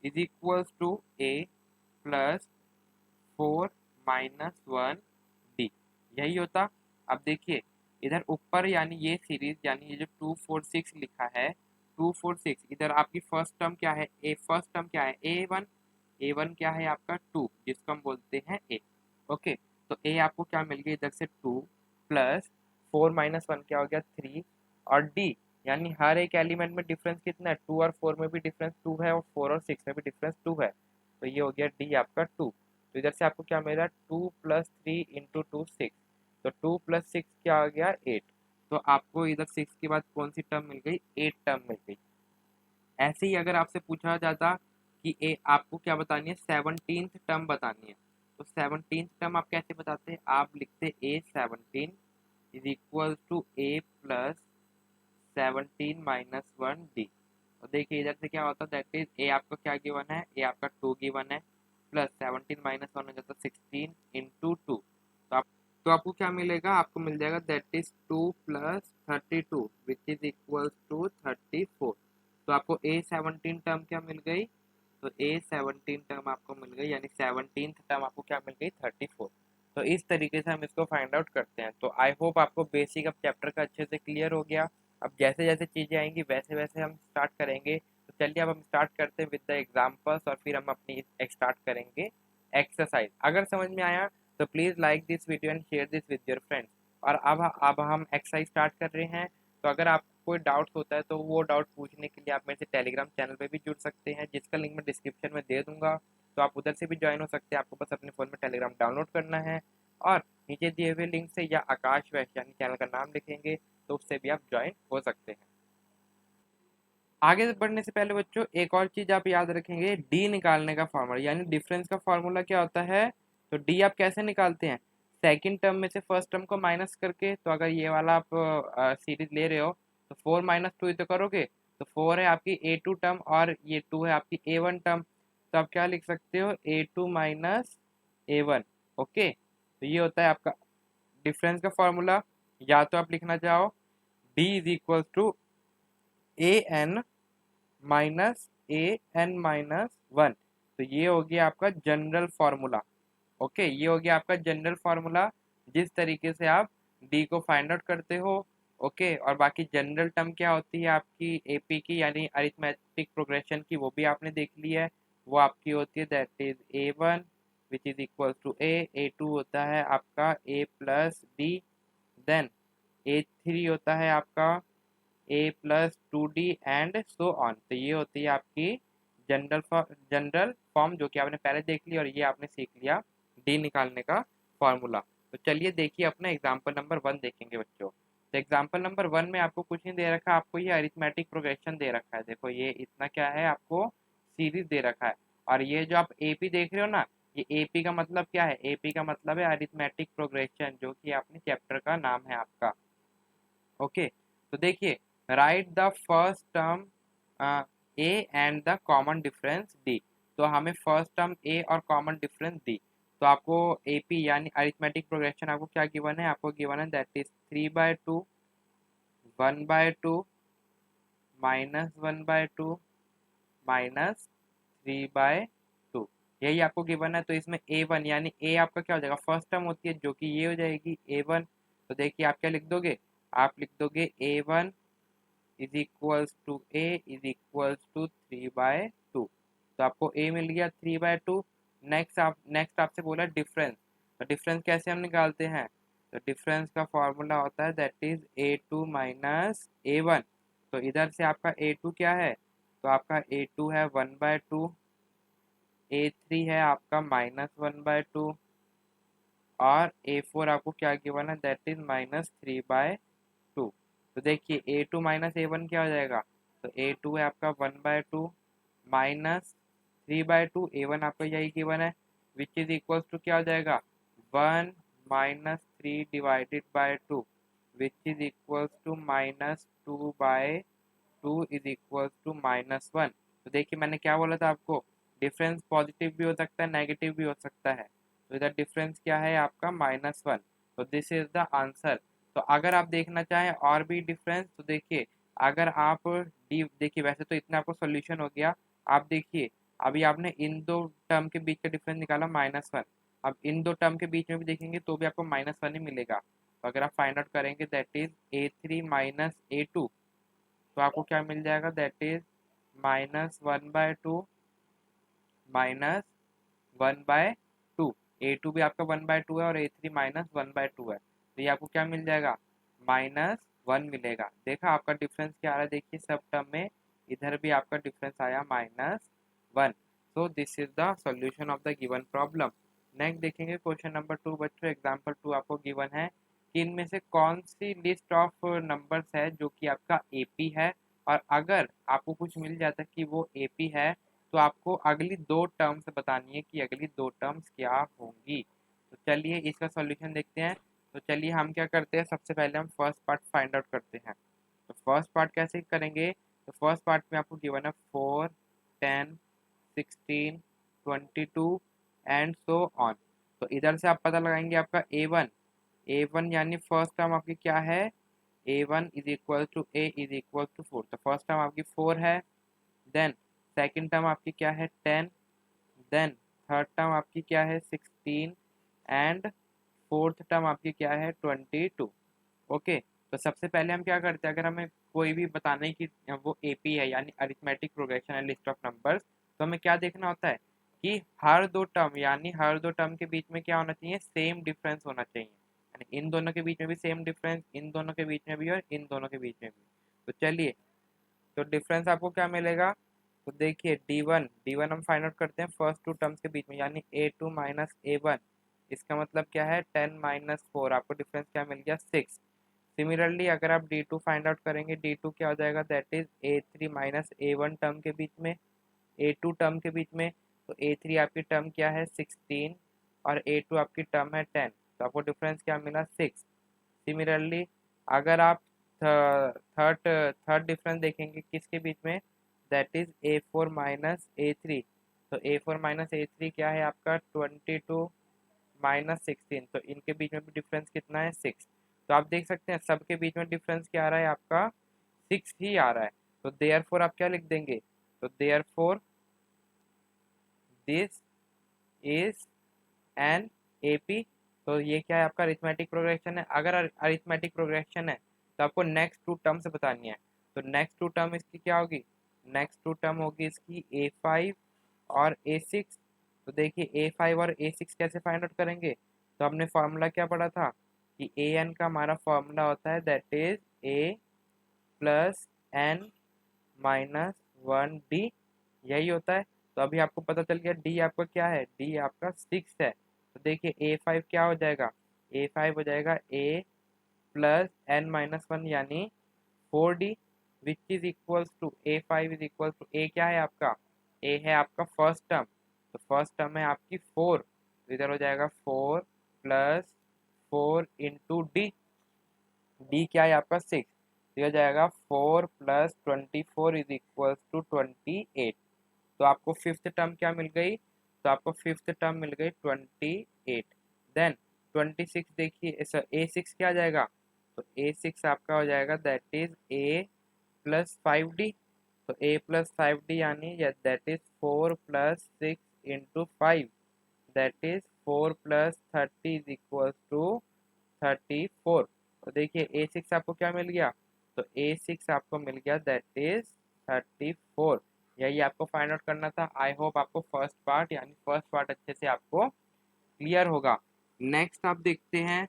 is equals to A plus 4 minus 1 D, यही होता। अब देखिए इधर ऊपर यानी ये सीरीज, यानी ये जो 2 4 6 लिखा है, 2 4 6, इधर आपकी फर्स्ट टर्म क्या है, ए फर्स्ट टर्म क्या है, A1। A1 क्या है आपका 2, जिसको हम बोलते हैं ए। ओके, तो ए आपको क्या मिल गया इधर से 2 प्लस 4 माइनस वन क्या हो गया 3, और डी यानी हर एक एलिमेंट में डिफरेंस कितना है, 2 और 4 में भी डिफरेंस 2 है, और 4 और 6 में भी डिफरेंस 2 है। तो ये हो गया डी आपका 2। तो इधर से आपको क्या मिल रहा है, 2 + 3 × 2 6। तो 2 + 6 क्या आ गया 8। तो आपको इधर 6 के बाद कौन सी टर्म मिल गई, 8 टर्म मिल गई। ऐसे ही अगर आपसे पूछा जाता कि ए आपको क्या बतानी है, 17th टर्म बतानी है, तो 17th टर्म आप कैसे बताते हैं, आप लिखते A17 is equal to A plus 17 minus 1 D. और देखिए इधर से क्या होता है, दैट इज ए आपका क्या गिवन है, ए आपका 2 गिवन है, प्लस 17 माइनस वन हो जाता है 16 इंटू टू। तो आपको क्या मिलेगा, आपको मिल जाएगा that is 2 + 32 which is equals to 34। तो आपको A17 टर्म क्या मिल गई, तो A17 टर्म आपको मिल गई, यानी 17th टर्म आपको क्या मिल गई 34। तो इस तरीके से हम इसको फाइंड आउट करते हैं। तो आई होप आपको बेसिक अब चैप्टर का अच्छे से क्लियर हो गया। अब जैसे जैसे चीज़ें आएंगी वैसे वैसे हम स्टार्ट करेंगे। तो चलिए अब हम स्टार्ट करते हैं विद द एग्जाम्पल्स, और फिर हम अपनी स्टार्ट करेंगे एक्सरसाइज। अगर समझ में आया तो please like this video and share this with your friends. और अब हम एक्सरसाइज स्टार्ट कर रहे हैं। तो अगर आपको कोई डाउट होता है तो वो डाउट पूछने के लिए आप मेरे से टेलीग्राम चैनल पे भी जुड़ सकते हैं, जिसका लिंक मैं डिस्क्रिप्शन में दे दूंगा। तो आप उधर से भी ज्वाइन हो सकते हैं, आपको बस अपने फ़ोन में टेलीग्राम डाउनलोड करना है, और नीचे दिए हुए लिंक से या आकाश वैश्य यानी चैनल का नाम लिखेंगे तो उससे भी आप ज्वाइन हो सकते हैं। आगे बढ़ने से पहले बच्चों एक और चीज़ आप याद रखेंगे, डी निकालने का फार्मूला, यानी डिफरेंस का फार्मूला क्या होता है। तो डी आप कैसे निकालते हैं, सेकंड टर्म में से फर्स्ट टर्म को माइनस करके। तो अगर ये वाला आप सीरीज ले रहे हो तो 4 - 2 तो करोगे, तो 4 है आपकी A2 टर्म और ये 2 है आपकी A1 टर्म। तो आप क्या लिख सकते हो, A2 - A1। ओके, तो ये होता है आपका डिफरेंस का फार्मूला। या तो आप लिखना चाहो D is equal to AN minus AN - 1। तो ये हो गया आपका जनरल फार्मूला। ओके, ये हो गया आपका जनरल फार्मूला, जिस तरीके से आप डी को फाइंड आउट करते हो। ओके। और बाकी जनरल टर्म क्या होती है आपकी एपी की, यानी अरिथमेटिक प्रोग्रेशन की, वो भी आपने देख ली है। वो आपकी होती है that is A1 which is equal to A2 होता है आपका A plus B, then A3 होता है आपका A+2D एंड सो ऑन। तो ये होती है आपकी जनरल फॉर्म जो कि आपने पहले देख ली, और ये आपने सीख लिया डी निकालने का फॉर्मूला। तो चलिए देखिए अपना एग्जाम्पल नंबर 1 देखेंगे बच्चों। तो एग्जाम्पल नंबर 1 में आपको कुछ नहीं दे रखा, आपको ये अरिथमेटिक प्रोग्रेशन दे रखा है। देखो ये इतना क्या है, आपको सीरीज दे रखा है। और ये जो आप एपी देख रहे हो ना, ये एपी का मतलब क्या है, एपी का मतलब है अरिथमेटिक प्रोग्रेशन, जो कि अपने चैप्टर का नाम है आपका। ओके। तो देखिए, right the first term A and the common difference D. तो हमें फर्स्ट टर्म ए और कॉमन डिफरेंस डी। तो आपको एपी यानी अरिथमेटिक प्रोग्रेशन आपको क्या गिवन है, आपको गिवन है दैट इज 3/2, 1/2, -1/2, -3/2, यही आपको गिवन है। तो इसमें A1 यानी ए आपका क्या हो जाएगा, फर्स्ट टर्म होती है जो कि ये हो जाएगी A1। तो देखिए आप क्या लिख दोगे, आप लिख दोगे A1 is equals to A is equals to 3/2। तो आपको ए मिल गया 3/2। नेक्स्ट आपसे बोला डिफरेंस। तो डिफरेंस कैसे हम निकालते हैं, तो डिफरेंस का फॉर्मूला होता है that is A2 minus A1। तो इधर से आपका A2 क्या है, तो आपका A2 है 1/2, A3 है आपका -1/2, और A4 आपको क्या गिवन है दैट इज -3/2। तो देखिए A2 माइनस A1 क्या हो जाएगा, तो A2 है आपका 1/2 -3/2, A1 आपका यही गिवन है, विच इज इक्वल्स टू क्या हो जाएगा, 1 -3 divided by 2, which is equals to -2/2 is equals to -1। तो देखिए मैंने क्या बोला था आपको, डिफरेंस पॉजिटिव भी हो सकता है नेगेटिव भी हो सकता है। तो इधर डिफरेंस क्या है आपका -1। तो दिस इज द आंसर। तो अगर आप देखना चाहें और भी डिफरेंस, तो देखिए अगर आप डी देखिए, वैसे तो इतना आपको सॉल्यूशन हो गया। आप देखिए अभी आपने इन दो टर्म के बीच का डिफरेंस निकाला -1। अब इन दो टर्म के बीच में भी देखेंगे तो भी आपको -1 ही मिलेगा। तो अगर आप फाइंड आउट करेंगे that is A3 minus A2, तो आपको क्या मिल जाएगा दैट इज -1/2 -1/2। A2 भी आपका 1/2 है और A3 -1/2 है। तो ये आपको क्या मिल जाएगा, -1 मिलेगा। देखा आपका डिफरेंस क्या आ रहा है, देखिए सब टर्म में इधर भी आपका डिफरेंस आया -1। So this is the solution of the given problem. Next देखेंगे क्वेश्चन नंबर 2 बच्चों। एग्जाम्पल 2 आपको गिवन है कि इनमें से कौन सी लिस्ट ऑफ नंबर्स है जो कि आपका एपी है, और अगर आपको कुछ मिल जाता है कि वो एपी है, तो आपको अगली दो टर्म्स बतानी है कि अगली दो टर्म्स क्या होंगी। तो चलिए इसका सॉल्यूशन देखते हैं। तो चलिए हम क्या करते हैं, सबसे पहले हम फर्स्ट पार्ट फाइंड आउट करते हैं। तो फर्स्ट पार्ट कैसे करेंगे, तो फर्स्ट पार्ट में आपको गिवन है 4, 10, 16, 22 एंड सो ऑन। तो इधर से आप पता लगाएंगे आपका A1 यानी फर्स्ट टर्म आपकी क्या है, A1 is equal to A is equal to 4। तो फर्स्ट टर्म आपकी 4 है, देन सेकंड टर्म आपकी क्या है 10, देन थर्ड टर्म आपकी क्या है 16, एंड फोर्थ टर्म आपकी क्या है 22। ओके। तो सबसे पहले हम क्या करते हैं, अगर हमें कोई भी बताना है कि वो एपी है यानी अरिथमेटिक प्रोग्रेशन है लिस्ट ऑफ नंबर्स, तो हमें क्या देखना होता है कि हर दो टर्म यानी हर दो टर्म के बीच में क्या होना चाहिए, सेम डिफरेंस होना चाहिए। यानी इन दोनों के बीच में भी सेम डिफरेंस, इन दोनों के बीच में भी और इन दोनों के बीच में भी। तो चलिए, तो डिफरेंस आपको क्या मिलेगा, तो देखिए डी वन हम फाइंड आउट करते हैं फर्स्ट टू टर्म्स के बीच में, यानी A2 माइनस A1। इसका मतलब क्या है 10 माइनस 4, आपको डिफरेंस क्या मिल गया 6। सिमिलरली अगर आप D2 फाइंड आउट करेंगे, D2 क्या हो जाएगा that is A3 minus A1 term के बीच में, A2 टर्म के बीच में। तो A3 आपकी टर्म क्या है 16, और A2 आपकी टर्म है 10। तो आपको डिफरेंस क्या मिला 6। सिमिलरली अगर आप थर्ड थर्ड डिफरेंस देखेंगे किसके बीच में, that is A4 minus A3। तो A4 माइनस A3 क्या है आपका 22 माइनस 16। तो इनके बीच में भी डिफरेंस कितना है 6। तो आप देख सकते हैं सबके बीच में डिफरेंस क्या आ रहा है आपका 6 ही आ रहा है। तो देयर फोर आप क्या लिख देंगे, तो therefore this is an AP. तो ये क्या है आपका अरिथमेटिक प्रोग्रेशन है। अगर अरिथमेटिक प्रोग्रेशन है तो आपको नेक्स्ट टू टर्म से बतानी है। तो नेक्स्ट टू टर्म इसकी क्या होगी, नेक्स्ट टू टर्म होगी इसकी A5 और A6। तो देखिए A5 और A6 कैसे फाइंड आउट करेंगे, तो हमने फॉर्मूला क्या पढ़ा था कि an का हमारा फॉर्मूला होता है that is A plus n minus 1D, यही होता है। तो अभी आपको पता चल गया D आपका क्या है, D आपका 6 है। तो देखिए A5 क्या हो जाएगा, A5 हो जाएगा A प्लस n माइनस 1 यानी 4D, which is equals to A5 is equal to A क्या है आपका, A है आपका फर्स्ट टर्म, तो फर्स्ट टर्म है आपकी 4, तो इधर हो जाएगा 4 प्लस 4 इंटू डी, डी क्या है आपका 6, तो हो जाएगा 4 प्लस 24 इज इक्वल टू 28। तो आपको फिफ्थ टर्म क्या मिल गई, तो आपको फिफ्थ टर्म मिल गई 28। देन 26 देखिए सर A6 क्या आ जाएगा, तो A6 आपका हो जाएगा that is A plus 5D, तो A प्लस 5D यानी that is 4 plus 6 into 5, that is 4 plus 30 is equal to 34। तो देखिए A6 आपको क्या मिल गया, तो A6 आपको मिल गया दैट इज 34। यही आपको फाइंड आउट करना था। आई होप आपको फर्स्ट पार्ट यानी फर्स्ट पार्ट अच्छे से आपको क्लियर होगा। नेक्स्ट आप देखते हैं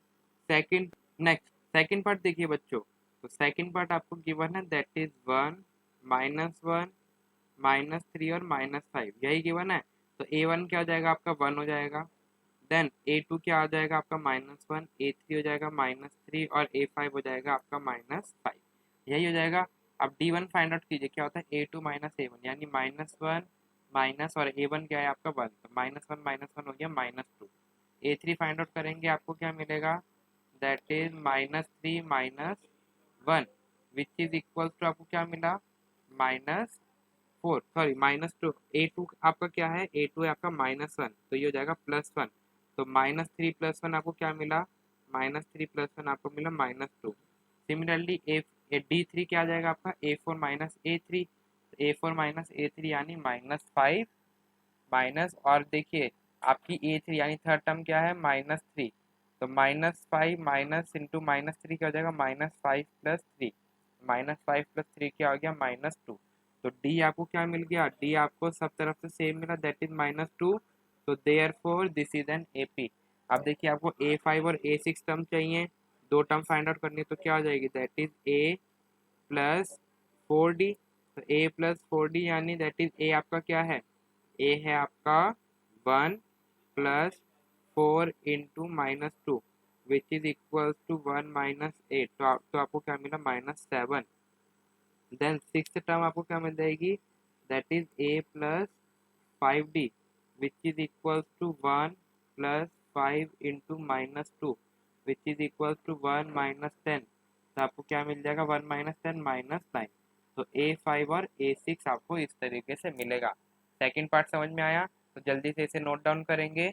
सेकंड, नेक्स्ट सेकंड पार्ट देखिए बच्चों। तो सेकंड पार्ट आपको गिवन है दैट इज 1 -1 -3 और -5, यही गिवन है। तो A1 क्या हो जाएगा आपका 1 हो जाएगा, देन A2 क्या आ जाएगा आपका -1, A3 हो जाएगा -3 और A5 हो जाएगा आपका -5, यही हो जाएगा। अब D1 फाइंड आउट कीजिए क्या होता है A2 -A1 यानी -1 माइनस और A1 क्या है आपका 1, तो -1 हो गया -2। A3 फाइंड आउट करेंगे आपको क्या मिलेगा, that is -3 -1 which is equal to आपको क्या मिला -4, सॉरी -2। A2 आपका क्या है, A2 है आपका -1, तो ये हो जाएगा +1। तो -3 + 1 आपको क्या मिला, -3 + 1 आपको मिला -2। सिमिलरली D3 क्या आ जाएगा आपका A4 - A3, A4 - A3 यानी -5 माइनस, और देखिए आपकी A3 यानी थर्ड टर्म क्या है -3, तो -5 माइनस इंटू -3 क्या हो जाएगा -5 + 3, -5 + 3 क्या हो गया -2। तो D आपको क्या मिल गया, D आपको सब तरफ से सेम मिला दैट इज -2। तो therefore this is an AP। अब देखिए आपको A5 और A6 टर्म चाहिए, दो टर्म फाइंड आउट करनी है, तो क्या हो जाएगी that is A plus 4D। तो A प्लस 4D यानी दैट इज A आपका क्या है, ए है आपका 1 plus 4 into -2 which is equal to 1 -8, तो आपको क्या मिला -7। देन सिक्स टर्म आपको क्या मिल जाएगी, that is A plus 5D which is equal to 1 plus 5 into -2 which is equal to 1 -10, तो आपको क्या मिल जाएगा 1 -10 -9। तो A5 और A6 आपको इस तरीके से मिलेगा। सेकंड पार्ट समझ में आया, तो जल्दी से इसे नोट डाउन करेंगे।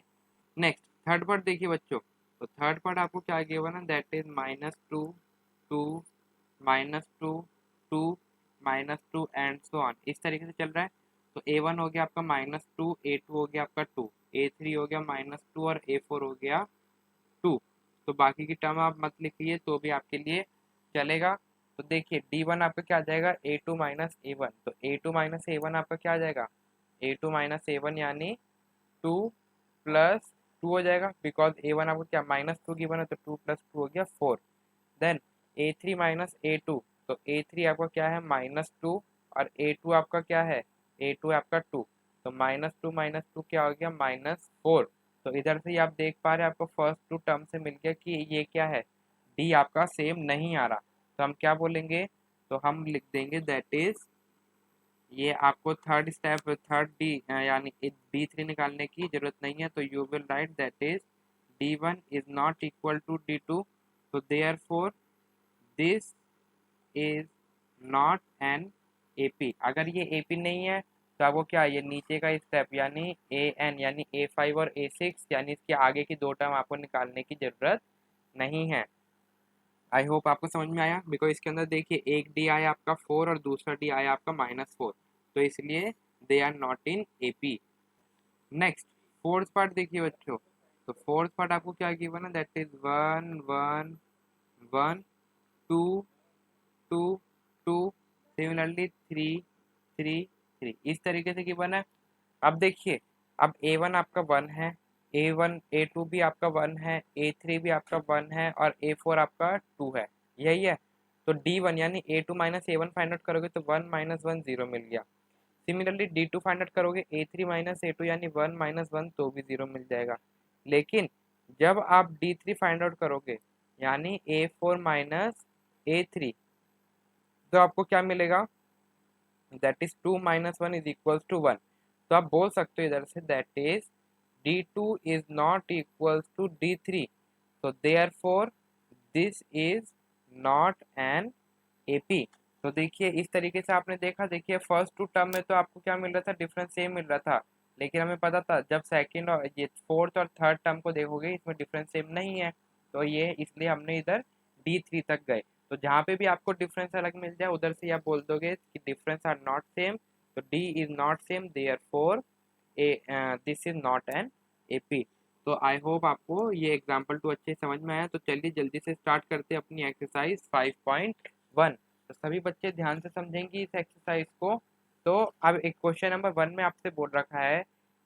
नेक्स्ट थर्ड पार्ट देखिए बच्चों। तो थर्ड पार्ट आपको क्या गिवन है that is -2 2 -2 2 -2 and so on, इस तरीके से चल रहा है। तो A1 हो गया आपका -2, A2 हो गया आपका 2, A3 हो गया -2 और A4 हो गया 2। तो बाकी की टर्म आप मत लिखिए तो भी आपके लिए चलेगा। तो देखिए D1 आपका क्या आ जाएगा A2 -A1, तो A2 -A1 आपका क्या आ जाएगा A2 -A1 यानी 2 प्लस 2 हो जाएगा, बिकॉज A1 आपको क्या -2 गिवन है, तो 2 + 2 हो गया 4। देन A3 -A2, तो A3 आपका क्या है -2 और A2 आपका क्या है, A2 आपका 2, तो -2 -2 क्या हो गया -4। तो इधर से ही आप देख पा रहे हैं आपको फर्स्ट टू टर्म से मिल गया कि ये क्या है, D आपका सेम नहीं आ रहा। तो हम क्या बोलेंगे, तो हम लिख देंगे दैट इज, ये आपको थर्ड स्टेप थर्ड डी यानी D3 निकालने की जरूरत नहीं है, तो you will write that is D1 is not equal to D2, तो therefore this is not an AP। अगर ये AP नहीं है तो आपको क्या, ये नीचे का स्टेप यानी AN यानी A5 और A6 यानी इसके आगे की दो टर्म आपको निकालने की जरूरत नहीं है। आई होप आपको समझ में आया, बिकॉज इसके अंदर देखिए एक D आया आपका 4 और दूसरा D आया आपका -4, तो इसलिए they are not in AP। Next fourth part देखिए बच्चों। तो फोर्थ पार्ट आपको क्या गिवन है that is 1 1 1 2 two two, similarly three three three, इस तरीके से गिवन है। अब देखिए, अब A1 आपका 1 है, A1 A2 भी आपका 1 है, A3 भी आपका 1 है और A4 आपका 2 है, यही है। तो D1 यानी A2 minus A1 find out करोगे तो 1 माइनस 1 0 मिल गया। सिमिलरली D2 फाइंड आउट करोगे A3 माइनस A2 यानी 1 माइनस 1 तो भी 0 मिल जाएगा। लेकिन जब आप D3 फाइंड आउट करोगे यानी A4 माइनस A3, तो आपको क्या मिलेगा, that is 2 minus 1 is equals to 1। तो आप बोल सकते हो इधर से that is D2 is not equals to D3, so therefore this is not an AP। तो देखिए इस तरीके से आपने देखा, देखिए फर्स्ट टू टर्म में तो आपको क्या मिल रहा था, डिफरेंस सेम मिल रहा था, लेकिन हमें पता था जब सेकंड और ये फोर्थ और थर्ड टर्म को देखोगे इसमें डिफरेंस सेम नहीं है, तो ये इसलिए हमने इधर D3 तक गए। तो जहाँ पे भी आपको डिफरेंस अलग मिल जाए उधर से आप बोल दोगे कि डिफरेंस आर नॉट सेम, तो D is not same, therefore this is not an AP। तो आई होप आपको ये एग्जाम्पल टू अच्छे समझ में आया। तो चलिए जल्दी से स्टार्ट करते हैं अपनी एक्सरसाइज 5.1। तो सभी बच्चे ध्यान से समझेंगे इस एक्सरसाइज को। तो अब एक क्वेश्चन नंबर 1 में आपसे बोल रखा है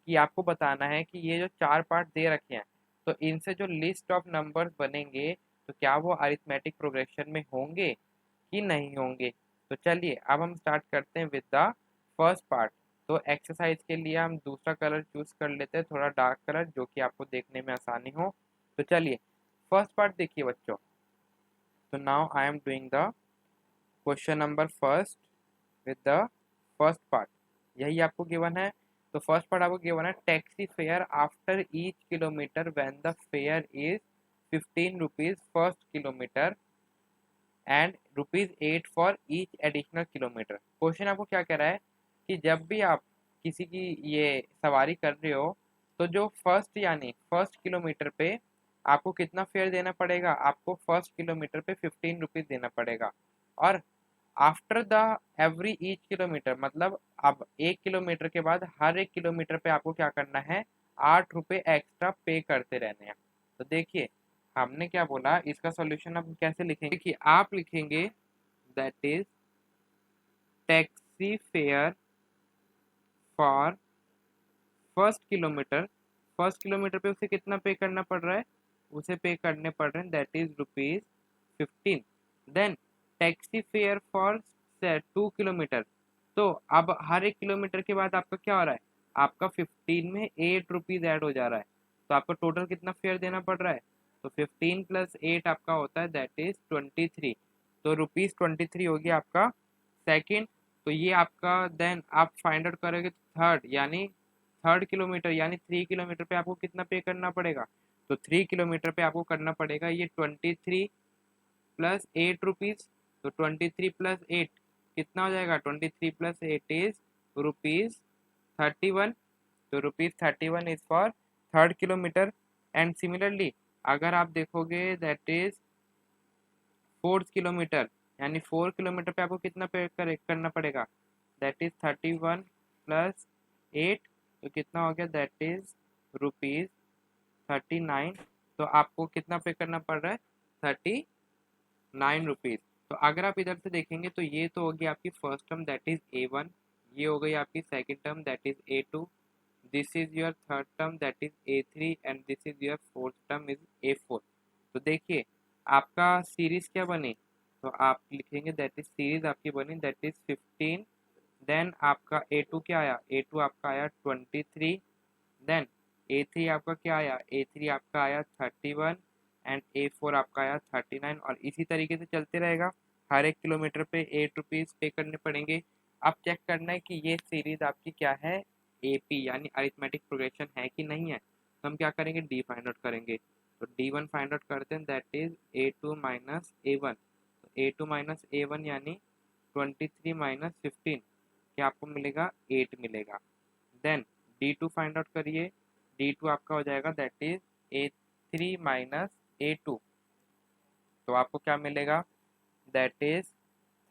कि आपको बताना है कि ये जो चार पार्ट दे रखे हैं तो इनसे जो लिस्ट ऑफ नंबर्स बनेंगे तो क्या वो अरिथमेटिक प्रोग्रेशन में होंगे कि नहीं होंगे। तो चलिए अब हम स्टार्ट करते हैं विद द फर्स्ट पार्ट। तो एक्सरसाइज के लिए हम दूसरा कलर चूज कर लेते हैं, थोड़ा डार्क कलर जो कि आपको देखने में आसानी हो। तो चलिए फर्स्ट पार्ट देखिए बच्चों। तो now I am doing the question number first with the first part, यही आपको गिवन है। तो फर्स्ट पार्ट आपको गिवन है taxi fare after each kilometre when the fair is 15 rupees first kilometre and ₹8 for each additional kilometre. Question आपको क्या कह रहा है कि जब भी आप किसी की ये सवारी कर रहे हो तो जो फर्स्ट यानी फर्स्ट किलोमीटर पे आपको कितना फेयर देना पड़ेगा, आपको फर्स्ट किलोमीटर पे 15 रुपीज देना पड़ेगा। और after the every each kilometre मतलब अब 1 किलोमीटर के बाद हर 1 किलोमीटर पे आपको क्या करना है, 8 रुपये एक्स्ट्रा पे करते रहने हैं। तो देखिए हमने क्या बोला, इसका सॉल्यूशन हम कैसे लिखेंगे कि आप लिखेंगे that is taxi fare for first kilometre. First kilometre पे उसे कितना पे करना पड़ रहा है, उसे पे करने पड़ रहे हैं that is ₹15। Then taxi fare for 2 kilometre. तो अब हर 1 किलोमीटर के बाद आपका क्या हो रहा है, आपका 15 में 8 रुपीज ऐड हो जा रहा है। तो आपको टोटल कितना फेयर देना पड़ रहा है, तो 15 प्लस 8 आपका होता है दैट इज 23। तो ₹23 हो गया आपका सेकंड। तो ये आपका देन आप फाइंड आउट करोगे थर्ड यानी थर्ड किलोमीटर यानी 3 किलोमीटर पे आपको कितना पे करना पड़ेगा, तो 3 किलोमीटर पे आपको करना पड़ेगा ये 23 प्लस 8 रुपीज। तो 23 प्लस 8 कितना हो जाएगा, 23 प्लस 8 इज ₹31। तो ₹31 is for third kilometre. And similarly अगर आप देखोगे दैट इज फोर्थ किलोमीटर यानी 4 किलोमीटर पे आपको कितना पे करना पड़ेगा, दैट इज 31 प्लस 8, तो कितना हो गया दैट इज ₹39। तो आपको कितना पे करना पड़ रहा है, 39 रुपीज। तो अगर आप इधर से देखेंगे तो ये तो होगी आपकी first term that is A1, ये हो गई आपकी second term that is A2, this is your third term that is A3 and this is your fourth term is A4। तो देखिए आपका सीरीज क्या बनी, तो आप लिखेंगे दैट इज सीरीज आपकी बनी दैट इज 15। देन आपका A2 क्या आया, A2 आपका आया 23। देन A3 आपका क्या आया, A3 आपका आया 31 एंड A4 आपका आया 39। और इसी तरीके से चलते रहेगा, हर 1 किलोमीटर पे 8 रुपीज पे करने पड़ेंगे। अब चेक करना है कि ये सीरीज आपकी क्या है, AP यानी अरिथमेटिक प्रोग्रेशन है कि नहीं है। तो हम क्या करेंगे, D फाइंड आउट करेंगे। तो D1 फाइंड आउट करते हैं that is A2 minus A1। तो A2 माइनस A1 यानी 23 माइनस 15, क्या आपको मिलेगा, 8 मिलेगा। देन D2 फाइंड आउट करिए, D2 आपका हो जाएगा that is A3 minus A2। तो आपको क्या मिलेगा, दैट इज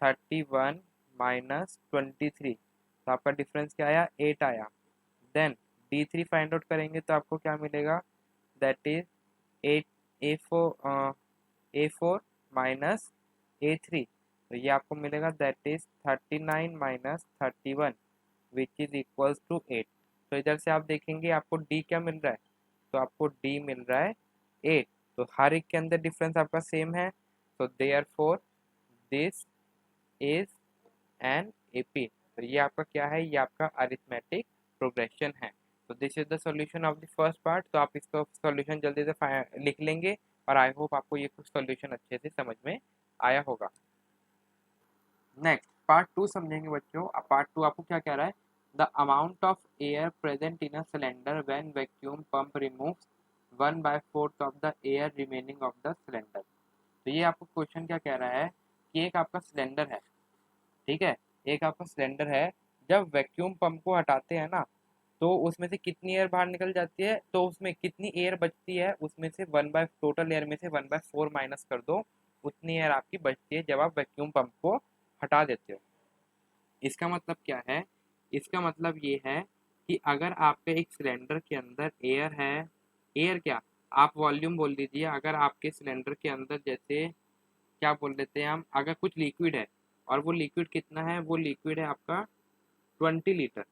31 माइनस 23। तो आपका डिफरेंस क्या आया, 8 आया। देन D3 फाइंड आउट करेंगे तो आपको क्या मिलेगा, that is 8 A4 A4 minus A3। तो ये आपको मिलेगा that is 39 minus 31 which is equals to 8। तो इधर से आप देखेंगे आपको डी क्या मिल रहा है, तो आपको डी मिल रहा है 8। तो हर एक के अंदर डिफरेंस आपका सेम है, तो therefore this is an AP. तो ये आपका क्या है, ये आपका अरिथमेटिक प्रोग्रेशन है। तो this is the solution of the first part. तो आप इसका सॉल्यूशन जल्दी से लिख लेंगे और आई होप आपको ये कुछ सॉल्यूशन अच्छे से समझ में आया होगा। नेक्स्ट पार्ट टू समझेंगे बच्चों। पार्ट टू आपको क्या कह रहा है, the amount of air present in a cylinder when vacuum pump removes 1/4 of the air remaining of the cylinder. तो ये आपको क्वेश्चन क्या कह रहा है कि एक आपका सिलेंडर है, ठीक है, एक आपका सिलेंडर है, जब वैक्यूम पंप को हटाते हैं ना तो उसमें से कितनी एयर बाहर निकल जाती है, तो उसमें कितनी एयर बचती है, उसमें से टोटल एयर में से 1/4 माइनस कर दो, उतनी एयर आपकी बचती है जब आप वैक्यूम पंप को हटा देते हो। इसका मतलब क्या है, इसका मतलब ये है कि अगर आपके एक सिलेंडर के अंदर एयर है, एयर क्या, आप वॉल्यूम बोल दीजिए, अगर आपके सिलेंडर के अंदर जैसे क्या बोल देते हैं हम, अगर कुछ लिक्विड है और वो लिक्विड कितना है, वो लिक्विड है आपका 20 लीटर,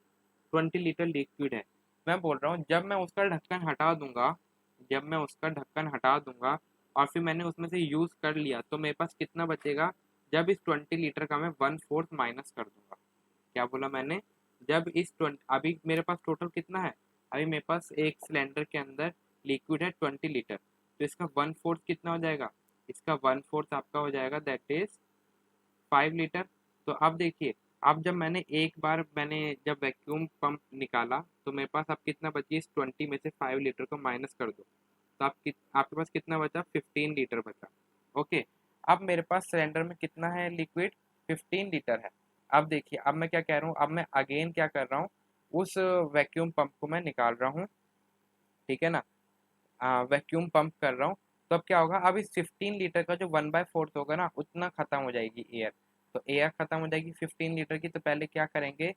20 लीटर लिक्विड है। मैं बोल रहा हूँ जब मैं उसका ढक्कन हटा दूंगा, जब मैं उसका ढक्कन हटा दूंगा और फिर मैंने उसमें से यूज कर लिया तो मेरे पास कितना बचेगा, जब इस 20 लीटर का मैं 1/4 माइनस कर दूंगा। क्या बोला मैंने, जब इस 20, अभी मेरे पास टोटल कितना है, अभी मेरे पास एक सिलेंडर के अंदर लिक्विड है 20 लीटर, तो इसका 1/4 कितना हो जाएगा, इसका 1/4 आपका हो जाएगा दैट इज 5 लीटर। तो अब देखिए, अब जब मैंने एक बार मैंने जब वैक्यूम पंप निकाला तो मेरे पास अब कितना बची, इस 20 में से 5 लीटर को माइनस कर दो तो आपके पास कितना बचा, 15 लीटर बचा। ओके, अब मेरे पास सिलेंडर में कितना है लिक्विड, 15 लीटर है। अब देखिए, अब मैं क्या कह रहा हूँ, अब मैं अगेन क्या कर रहा हूँ, उस वैक्यूम पंप को मैं निकाल रहा हूँ, ठीक है ना, वैक्यूम पंप कर रहा हूँ। तो अब क्या होगा, अब इस 15 लीटर का जो 1/4 होगा ना, उतना खत्म हो जाएगी एयर। तो एयर खत्म हो जाएगी 15 लीटर की, तो पहले क्या करेंगे,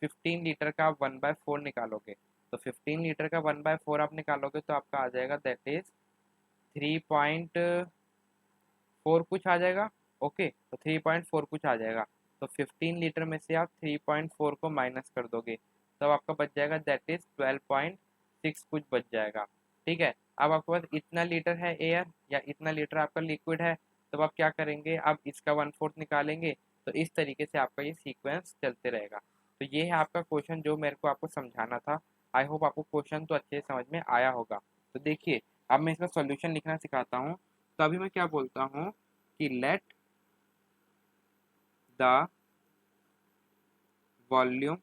15 लीटर का आप 1/4 निकालोगे, तो 15 लीटर का 1/4 आप निकालोगे तो आपका आ जाएगा दैट इज 3.4 कुछ आ जाएगा। ओके, तो 3.4 कुछ आ जाएगा। तो 15 लीटर में से आप 3.4 को माइनस कर दोगे तब आपका बच जाएगा दैट इज 12.6 कुछ बच जाएगा। ठीक है, अब आपके पास इतना लीटर है एयर या इतना लीटर आपका लिक्विड है, तब आप क्या करेंगे, आप इसका 1/4 निकालेंगे। तो इस तरीके से आपका ये सीक्वेंस चलते रहेगा। तो ये है आपका क्वेश्चन जो मेरे को आपको समझाना था। आई होप आपको क्वेश्चन तो अच्छे से समझ में आया होगा। तो देखिए, अब मैं इसका सॉल्यूशन लिखना सिखाता हूँ। तो अभी मैं क्या बोलता हूँ कि let the volume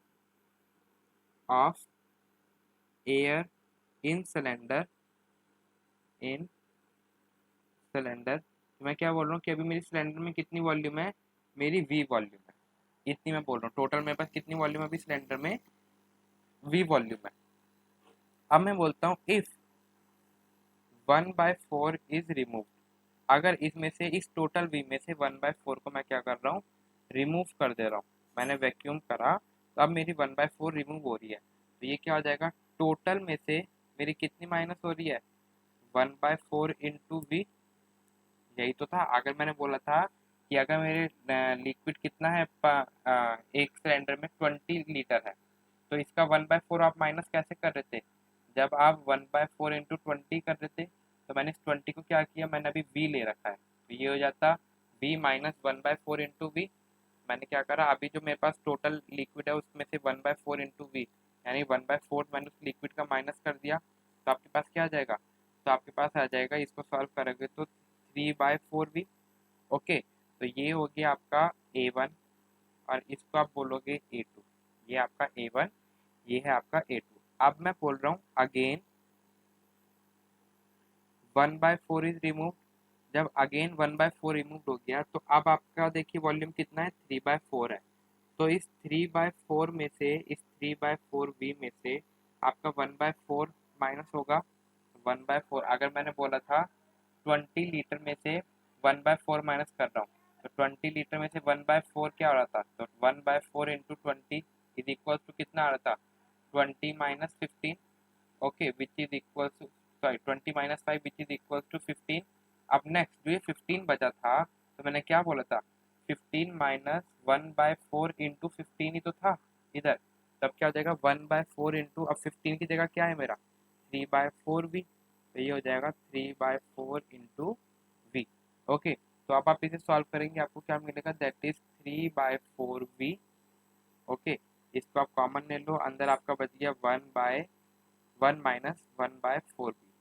of air in cylinder, तो मैं क्या बोल रहा हूँ कि अभी मेरी सिलेंडर में कितनी वॉल्यूम है, मेरी वी वॉल्यूम है, इतनी मैं बोल रहा हूँ। टोटल मेरे पास कितनी वॉल्यूम है अभी सिलेंडर में, वी वॉल्यूम है। अब मैं बोलता हूँ इफ 1/4 इज रिमूव, अगर इसमें से इस टोटल वी में से 1/4 को मैं क्या कर रहा हूँ, रिमूव कर दे रहा हूँ, मैंने वैक्यूम करा तो अब मेरी 1/4 रिमूव हो रही है। तो ये क्या हो जाएगा, टोटल में से मेरी कितनी माइनस हो रही है, 1/4 इंटू वी। यही तो था, अगर मैंने बोला था कि अगर मेरे लिक्विड कितना है एक सिलेंडर में 20 लीटर है, तो इसका 1/4 आप माइनस कैसे कर रहे थे, जब आप 1/4 इंटू 20 कर रहे थे, तो मैंने इस 20 को क्या किया, मैंने अभी v ले रखा है, तो ये हो जाता v माइनस 1/4 इंटू वी। मैंने क्या करा, अभी जो मेरे पास टोटल लिक्विड है उसमें से 1/4 इंटू वी, यानी 1/4 मैंने उस लिक्विड का माइनस कर दिया, तो आपके पास क्या आ जाएगा, तो आपके पास आ जाएगा, इसको सॉल्व करोगे तो 3/4 वी। ओके, तो ये हो गया आपका A1 और इसको आप बोलोगे A2, ये आपका A1, ये है आपका A2। अब मैं बोल रहा हूँ अगेन 1/4 इज रिमूव, जब अगेन 1/4 रिमूव हो गया तो अब आपका देखिए वॉल्यूम कितना है, 3/4 है। तो इस 3/4 में से, इस 3/4 वी में से आपका 1/4 माइनस होगा। 1/4 अगर मैंने बोला था 20 लीटर में से 1/4 माइनस कर रहा हूँ, तो 20 लीटर में से 1/4 क्या आ रहा था, तो 1/4 इंटू 20 इज इक्वल टू कितना आ रहा था, 20 minus 15। Okay, which is equal to, sorry 20 minus 5 which is equal to 15। अब नेक्स्ट जो ये 15 बचा था, तो मैंने क्या बोला था, 15 माइनस 1/4 इंटू 15 ही तो था इधर, तब क्या हो जाएगा 1/4 इंटू, अब 15 की जगह क्या है मेरा 3/4 वी, तो ये हो जाएगा 3/4 इंटू वी। ओके, तो अब आप इसे सॉल्व करेंगे, आपको क्या मिलेगा, दैट इज 3/4 वी। ओके, इसको आप कॉमन ले लो, अंदर आपका बच गया 1/1 माइनस 1/4 वी,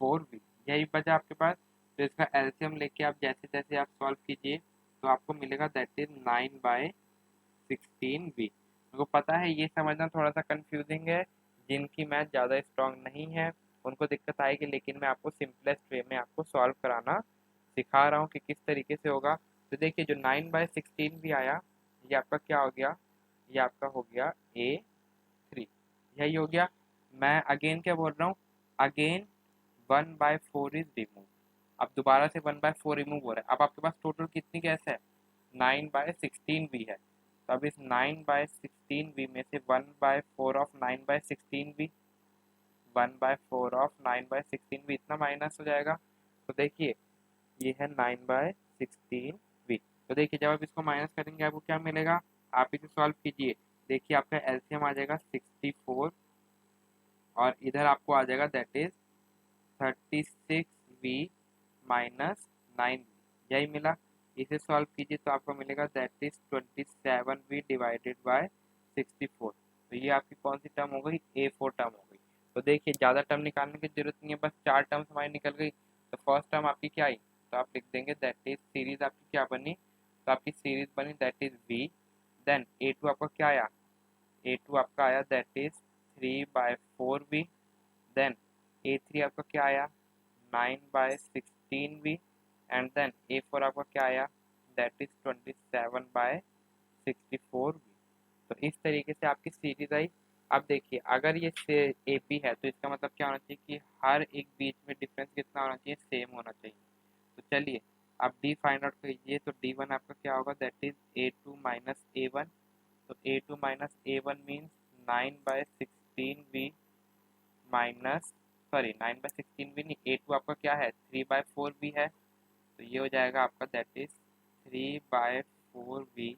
4 वी, यही बचा आपके पास। तो इसका एलसीएम लेके आप जैसे जैसे आप सॉल्व कीजिए तो आपको मिलेगा दैट इज 9/16 वी। उनको पता है ये समझना थोड़ा सा कंफ्यूजिंग है, जिनकी मैथ ज़्यादा स्ट्रांग नहीं है उनको दिक्कत आएगी, लेकिन मैं आपको सिंपलेस्ट वे में आपको सॉल्व कराना सिखा रहा हूँ कि किस तरीके से होगा। तो देखिए जो 9/16 भी आया, ये आपका क्या हो गया, ये आपका हो गया A3, यही हो गया। मैं अगेन क्या बोल रहा हूँ, अगेन 1/4 इज रिमूव, अब दोबारा से 1/4 रिमूव हो रहा है। अब आपके पास टोटल कितनी गैस है, 9/16 भी है, तो अब इस 9/16 में से 1/4 ऑफ 9/16 भी, 1/4 ऑफ 9/16 भी इतना माइनस हो जाएगा। तो देखिए ये है 9/16 वी। तो देखिए जब आप इसको माइनस करेंगे आपको क्या मिलेगा, आप इसे सॉल्व कीजिए, देखिए आपका एलसीएम आ जाएगा 64 और इधर आपको आ जाएगा दैट इज 36 वी माइनस 9, यही मिला। इसे सॉल्व कीजिए तो आपको मिलेगा that is 27 V divided by 64। तो ये आपकी कौन सी टर्म हो गई, A4 टर्म हो गई। तो देखिए ज़्यादा टर्म निकालने की जरूरत नहीं है, बस 4 टर्म्स हमारी निकल गई। तो फर्स्ट टर्म आपकी क्या आई, तो आप लिख देंगे दैट इज सीरीज आपकी क्या बनी, तो आपकी सीरीज बनी that is V। Then A2 आपका क्या आया, A2 आपका आया that is 3/4 V। Then A3 आपका क्या आया 9/16 वी, एंड देन A4 आपका क्या आया दैट इज 27/64 वी। तो इस तरीके से आपकी सीरीज आई। अब देखिए अगर ये से AP है तो इसका मतलब क्या होना चाहिए कि हर एक बीच में डिफरेंस कितना होना चाहिए, सेम होना चाहिए। तो चलिए आप D फाइंड आउट कीजिए, तो D1 आपका क्या होगा that is A2 minus A1। तो A2 minus A1 means 9/16 V minus, sorry 9/16 भी नहीं, A2 आपका क्या है 3/4 भी है, तो ये हो जाएगा आपका that is 3/4 V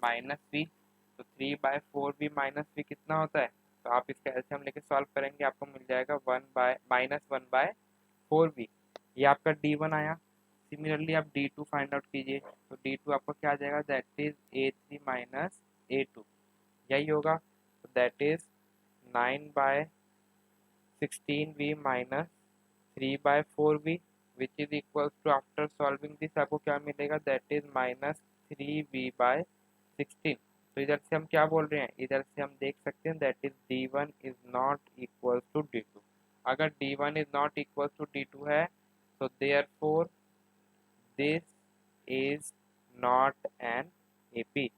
minus V. तो 3/4 वी माइनस वी कितना होता है, तो आप इसका एलसीएम लेके सॉल्व करेंगे आपको मिल जाएगा 1/-1/4 वी, ये आपका D1 आया। सिमिलरली आप D2 फाइंड आउट कीजिए, तो D2 आपका क्या आ जाएगा that is A3 minus A2, यही होगा। तो that is 9/16 V minus 3/4 V which is equal to, after solving this आपको क्या मिलेगा दैट इज -3v/16। तो इधर से हम क्या बोल रहे हैं, इधर से हम देख सकते हैं that is D1 is not equal to D2। अगर D1 is not equal to D2 है तो therefore this is not an AP,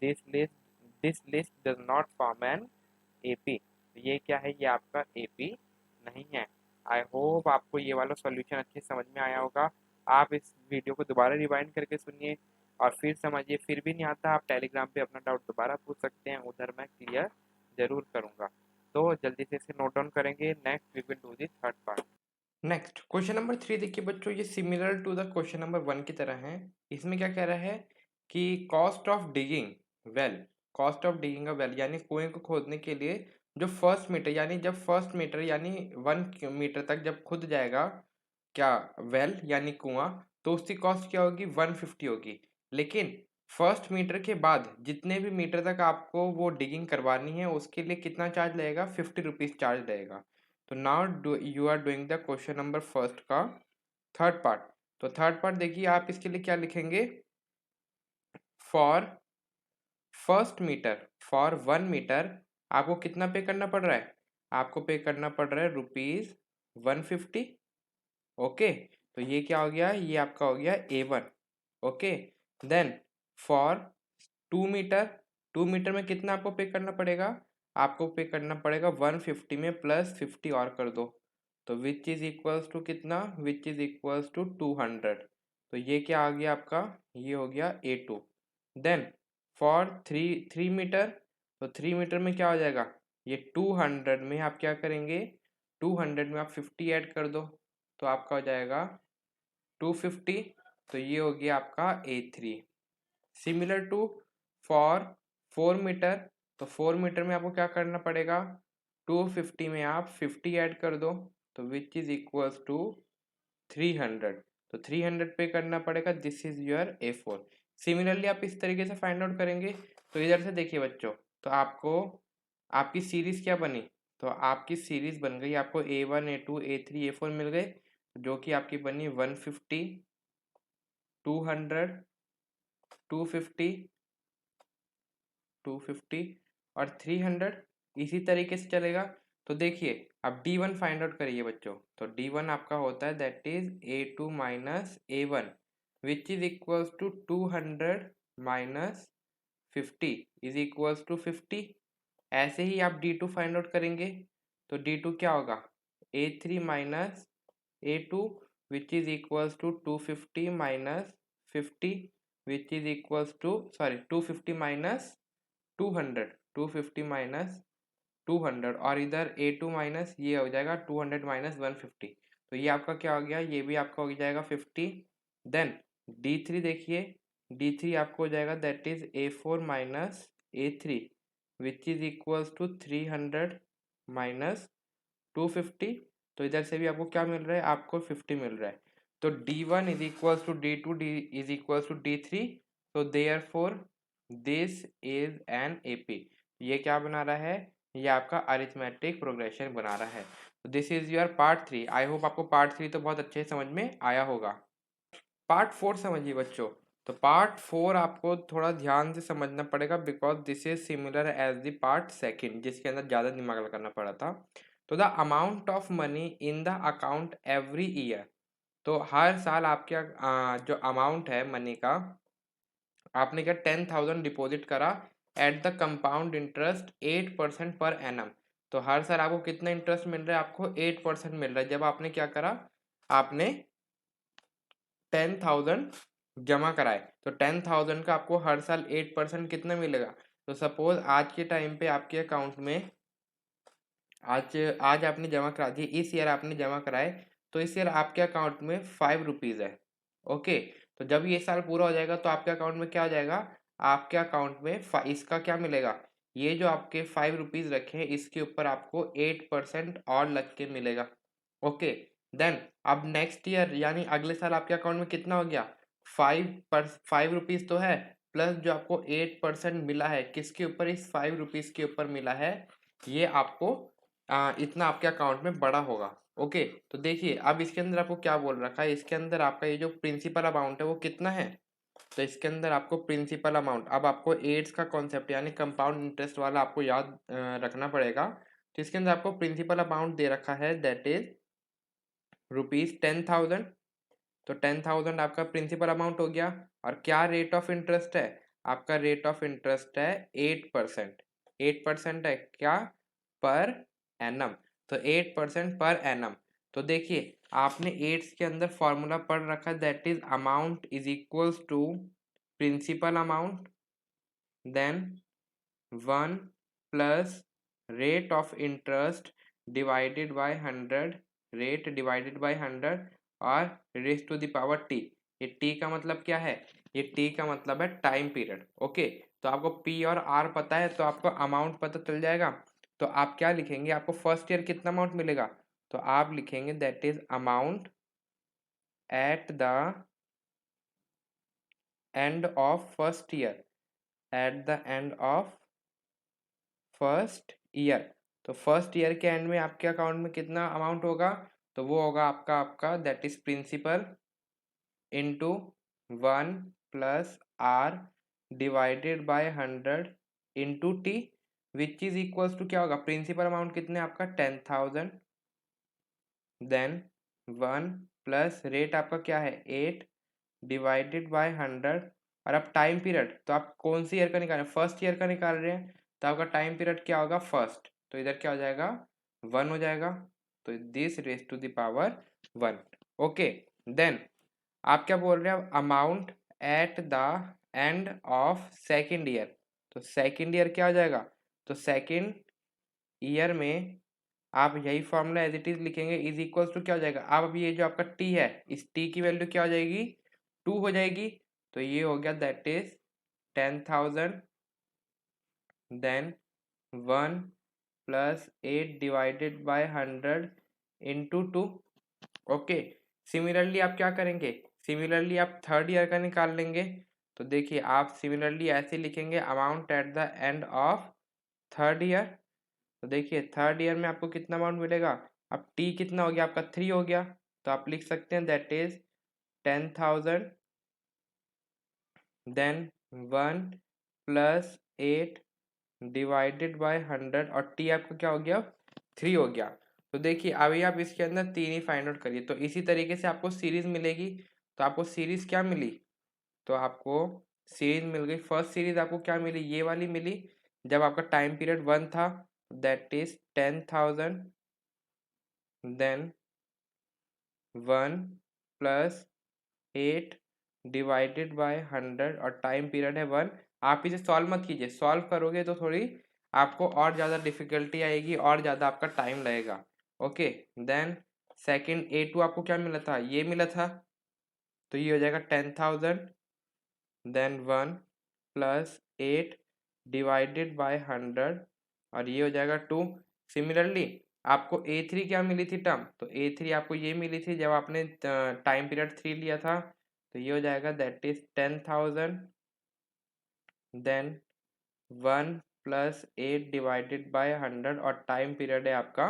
this list does not form an AP। तो ये क्या है, ये आपका AP नहीं है। आई होप आपको ये वाला सॉल्यूशन अच्छे से समझ में आया होगा। आप इस वीडियो को दोबारा रिवाइंड करके सुनिए और फिर समझिए, फिर भी नहीं आता आप टेलीग्राम पे अपना डाउट दोबारा पूछ सकते हैं, उधर मैं क्लियर जरूर करूँगा। तो जल्दी से इसे नोट डाउन करेंगे, next we will do the third part. Next question number 3 देखिए बच्चों, ये similar to the question number 1 की तरह है। इसमें क्या कह रहा है कि cost of digging well, cost of digging a well यानी कुएं को खोदने के लिए जो फर्स्ट मीटर यानी जब फर्स्ट मीटर यानी 1 मीटर तक जब खुद जाएगा क्या वेल यानी कुआं, तो उसकी कॉस्ट क्या होगी 150 होगी। लेकिन फर्स्ट मीटर के बाद जितने भी मीटर तक आपको वो डिगिंग करवानी है उसके लिए कितना चार्ज लगेगा, 50 रुपीज चार्ज लगेगा। तो now you are doing the question number first का थर्ड पार्ट। तो थर्ड पार्ट देखिए आप इसके लिए क्या लिखेंगे, for first meter for 1 meter आपको कितना पे करना पड़ रहा है, आपको पे करना पड़ रहा है ₹150। ओके, तो ये क्या हो गया, ये आपका हो गया A1। Okay, then for 2 meter, 2 meter में कितना आपको पे करना पड़ेगा, आपको पे करना पड़ेगा 150 में प्लस 50 और कर दो, तो विच इज इक्वल्स टू कितना, विच इज इक्वल्स टू 200। तो ये क्या आ गया आपका, ये हो गया A2। Then for three three meter, तो 3 मीटर में क्या हो जाएगा, ये 200 में आप क्या करेंगे, 200 में आप 50 ऐड कर दो, तो आपका हो जाएगा 250। तो ये हो गया आपका A3। Similar to for 4 metre, तो 4 मीटर में आपको क्या करना पड़ेगा, 250 में आप 50 ऐड कर दो, तो विच इज इक्वल्स टू 300, तो 300 पे करना पड़ेगा। This is your A4। Similarly आप इस तरीके से फाइंड आउट करेंगे। तो इधर से देखिए बच्चों, तो आपको आपकी सीरीज क्या बनी, तो आपकी सीरीज बन गई, आपको A1 A2 A3 A4 मिल गए, जो कि आपकी बनी 150, 200, 250, 250 और 300। इसी तरीके से चलेगा। तो देखिए अब D1 फाइंड आउट करिए बच्चों, तो D1 आपका होता है that is A2 minus A1 which is equals to 200 minus 50 is equals to 50। ऐसे ही आप D2 फाइंड आउट करेंगे, तो D2 क्या होगा, A3 minus A2 which is equals to 250 minus 50 which is equals to 250 minus 200, 250 minus 200 और इधर A2 minus ये हो जाएगा 200 माइनस 150, तो ये आपका क्या हो गया, ये भी आपका हो जाएगा 50। देन D3 देखिए, D3 आपको हो जाएगा that is A4 minus A3 which is equals to 300 minus 250, तो इधर से भी आपको क्या मिल रहा है, आपको 50 मिल रहा है। तो D1 is equals to D2 D is equals to D3, तो therefore this is an AP। ये क्या बना रहा है, ये आपका अरिथमेटिक प्रोग्रेशन बना रहा है। तो this is your part 3। I hope आपको पार्ट 3 तो बहुत अच्छे समझ में आया होगा। पार्ट 4 समझिए बच्चों। तो पार्ट 4 आपको थोड़ा ध्यान से समझना पड़ेगा because this is similar as the part second, जिसके अंदर ज़्यादा दिमाग लगाना पड़ा था। तो the amount of money in the account every year, तो हर साल आपके जो अमाउंट है मनी का, आपने क्या 10,000 डिपॉजिट करा at the compound interest 8% per annum, तो हर साल आपको कितना इंटरेस्ट मिल रहा है, आपको 8% मिल रहा है। जब आपने क्या करा, आपने 10,000 जमा कराए, तो 10,000 का आपको हर साल 8% कितना मिलेगा। तो सपोज आज के टाइम पे आपके अकाउंट में आज आज आपने जमा करा दिए, इस ईयर आपने जमा कराए, तो इस ईयर आपके अकाउंट में 5 रुपीज़ है। ओके, तो जब ये साल पूरा हो जाएगा तो आपके अकाउंट में क्या हो जाएगा, आपके अकाउंट में इसका क्या मिलेगा, ये जो आपके 5 रुपीज़ रखे हैं इसके ऊपर आपको 8% और लग के मिलेगा। ओके, देन अब नेक्स्ट ईयर यानी अगले साल आपके अकाउंट में कितना हो गया, 5 रुपीज़ तो है, प्लस जो आपको 8% मिला है, किसके ऊपर, इस 5 रुपीज़ के ऊपर मिला है, ये आपको इतना आपके अकाउंट में बड़ा होगा। ओके, तो देखिए अब इसके अंदर आपको क्या बोल रखा है, इसके अंदर आपका ये जो प्रिंसिपल अमाउंट है वो कितना है, तो इसके अंदर आपको प्रिंसिपल अमाउंट, अब आपको एड्स का कॉन्सेप्ट यानी कंपाउंड इंटरेस्ट वाला आपको याद रखना पड़ेगा। तो इसके अंदर आपको प्रिंसिपल अमाउंट दे रखा है दैट इज ₹10,000, तो 10,000 आपका प्रिंसिपल अमाउंट हो गया। और क्या रेट ऑफ इंटरेस्ट है, आपका रेट ऑफ इंटरेस्ट है 8%, 8% है क्या, पर एनम, तो 8% पर एनम। तो देखिए आपने एट्स के अंदर फॉर्मूला पढ़ रखा है that is amount is equals to principal amount then 1 plus rate of interest divided by 100, rate divided by 100 और raise to the power T. ये टी का मतलब क्या है, ये टी का मतलब है टाइम पीरियड। ओके, तो आपको पी और आर पता है तो आपको अमाउंट पता चल जाएगा। तो आप क्या लिखेंगे, आपको फर्स्ट ईयर कितना अमाउंट मिलेगा, तो आप लिखेंगे that is amount at the end of first year, eight the end of first year. तो फर्स्ट ईयर के एंड में आपके अकाउंट में कितना अमाउंट होगा, तो वो होगा आपका आपका that is principal into 1 plus R divided by 100 into T which is equals to क्या होगा, प्रिंसिपल अमाउंट कितने आपका 10,000 देन 1 प्लस रेट आपका क्या है 8 डिवाइडेड बाय 100 और अब टाइम पीरियड, तो आप कौन सी ईयर का निकाल रहे हैं, फर्स्ट ईयर का निकाल रहे हैं, तो आपका टाइम पीरियड क्या होगा फर्स्ट, तो इधर क्या हो जाएगा 1 हो जाएगा, तो this raise to the power 1। Okay, then आप क्या बोल रहे हैं, amount at the end of second year, तो सेकेंड ईयर क्या हो जाएगा, तो सेकेंड ईयर में आप यही फॉर्मूला एज इट इज लिखेंगे इज इक्वल्स टू क्या हो जाएगा, अब ये जो आपका टी है इस टी की वैल्यू क्या हो जाएगी 2 हो जाएगी, तो ये हो गया that is 10,000 then 1 plus 8 divided by 100 into 2। Okay, similarly आप क्या करेंगे, सिमिलरली आप थर्ड ईयर का निकाल लेंगे। तो देखिए आप सिमिलरली ऐसे लिखेंगे amount at the end of third year. तो देखिए थर्ड ईयर में आपको कितना अमाउंट मिलेगा, अब टी कितना हो गया आपका 3 हो गया, तो आप लिख सकते हैं that is 10,000 then 1 plus 8 divided by 100 और टी आपका क्या हो गया 3 हो गया। तो देखिए अभी आप इसके अंदर 3 ही फाइंड आउट करिए, तो इसी तरीके से आपको सीरीज मिलेगी। तो आपको सीरीज क्या मिली, तो आपको सीरीज मिल गई, फर्स्ट सीरीज आपको क्या मिली, ये वाली मिली जब आपका टाइम पीरियड 1 था, that is 10,000 then 1 plus 8 divided by 100 और टाइम पीरियड है 1। आप इसे सॉल्व मत कीजिए, सॉल्व करोगे तो थोड़ी आपको और ज़्यादा डिफिकल्टी आएगी और ज़्यादा आपका टाइम लगेगा। ओके, देन सेकंड A2 आपको क्या मिला था, ये मिला था, तो ये हो जाएगा 10,000 देन 1 प्लस 8 डिवाइडेड बाय 100 और ये हो जाएगा 2। सिमिलरली आपको A3 क्या मिली थी टर्म, तो A3 आपको ये मिली थी जब आपने टाइम पीरियड 3 लिया था, तो ये हो जाएगा that is 10,000 then 1 plus 8 divided by 100 और टाइम पीरियड है आपका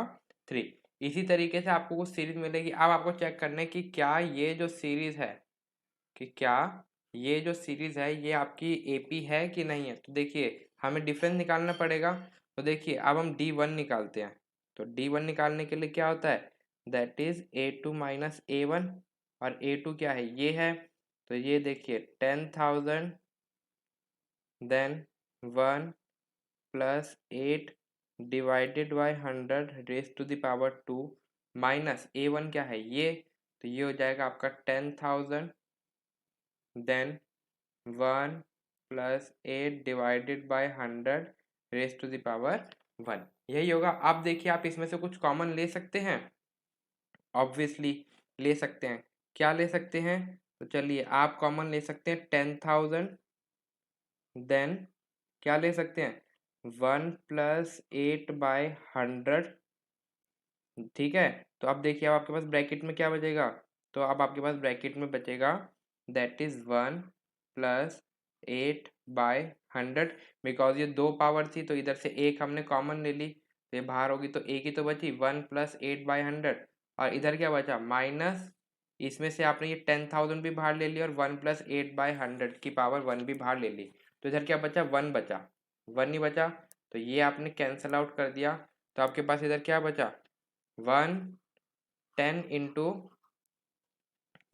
3। इसी तरीके से आपको कुछ सीरीज मिलेगी। अब आपको चेक करना है कि क्या ये जो सीरीज है, कि क्या ये जो सीरीज है ये आपकी एपी है कि नहीं है। तो देखिए हमें डिफरेंस निकालना पड़ेगा। तो देखिए अब हम D1 निकालते हैं। तो D1 निकालने के लिए क्या होता है, that is A2 minus A1 और A2 क्या है, ये है। तो ये देखिए 10,000 then 1 plus 8 divided by 100 raise to the power 2 minus A1 क्या है, ये, तो ये हो जाएगा आपका 10,000 then 1 plus 8 divided by 100 raise to the power 1, यही होगा। आप देखिए आप इसमें से कुछ कॉमन ले सकते हैं, ऑब्वियसली ले सकते हैं। क्या ले सकते हैं, तो चलिए आप कॉमन ले सकते हैं 10,000 देन क्या ले सकते हैं 1 प्लस 8 बाय 100, ठीक है। तो अब देखिए अब आपके पास ब्रैकेट में क्या बचेगा, तो अब आपके पास ब्रैकेट में बचेगा that is 1 plus 8 by 100। Because ये दो पावर थी तो इधर से एक हमने कॉमन ले ली, तो ये बाहर होगी तो एक ही तो बची 1 प्लस 8 बाय 100 और इधर क्या बचा माइनस, इसमें से आपने ये 10,000 भी बाहर ले लिया और 1 प्लस 8 बाय 100 की पावर 1 भी बाहर ले ली, तो इधर क्या बचा 1 बचा, 1 ही बचा। तो ये आपने कैंसल आउट कर दिया, तो आपके पास इधर क्या बचा 1 10 इंटू,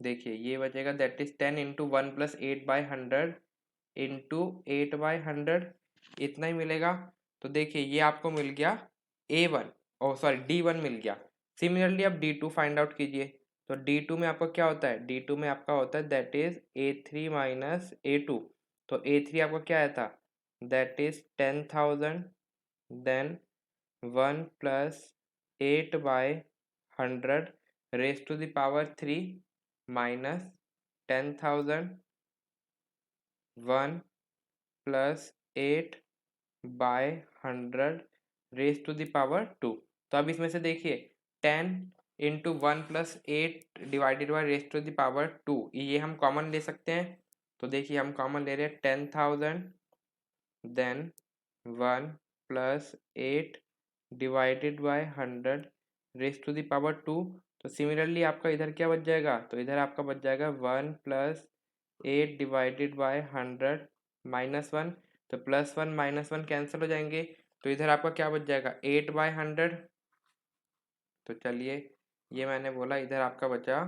देखिए ये बचेगा that is 10 into 1 plus 8 by 100 into 8 by 100, इतना ही मिलेगा। तो देखिए ये आपको मिल गया A1, ओ सॉरी D1 मिल गया। सिमिलरली आप D2 फाइंड आउट कीजिए। तो D2 में आपका क्या होता है, D2 में आपका होता है that is A3 minus A2। तो A3 आपका क्या आया था, that is 10,000 then 1 plus 8 by 100 raise to the power 3 minus 10,000 1 plus 8 by 100 raise to the power 2। तो अब इसमें से देखिए 10 into 1 plus 8 divided by raise to the power 2, ये हम कॉमन ले सकते हैं। तो देखिए हम कॉमन ले रहे हैं 10,000 then 1 plus 8 divided by 100 raise to the power 2। तो सिमिलरली आपका इधर क्या बच जाएगा, तो इधर आपका बच जाएगा 1 प्लस 8 डिवाइडेड बाय 100 माइनस 1। तो प्लस 1 माइनस 1 कैंसिल हो जाएंगे, तो इधर आपका क्या बच जाएगा 8 बाय 100। तो चलिए ये मैंने बोला इधर आपका बचा,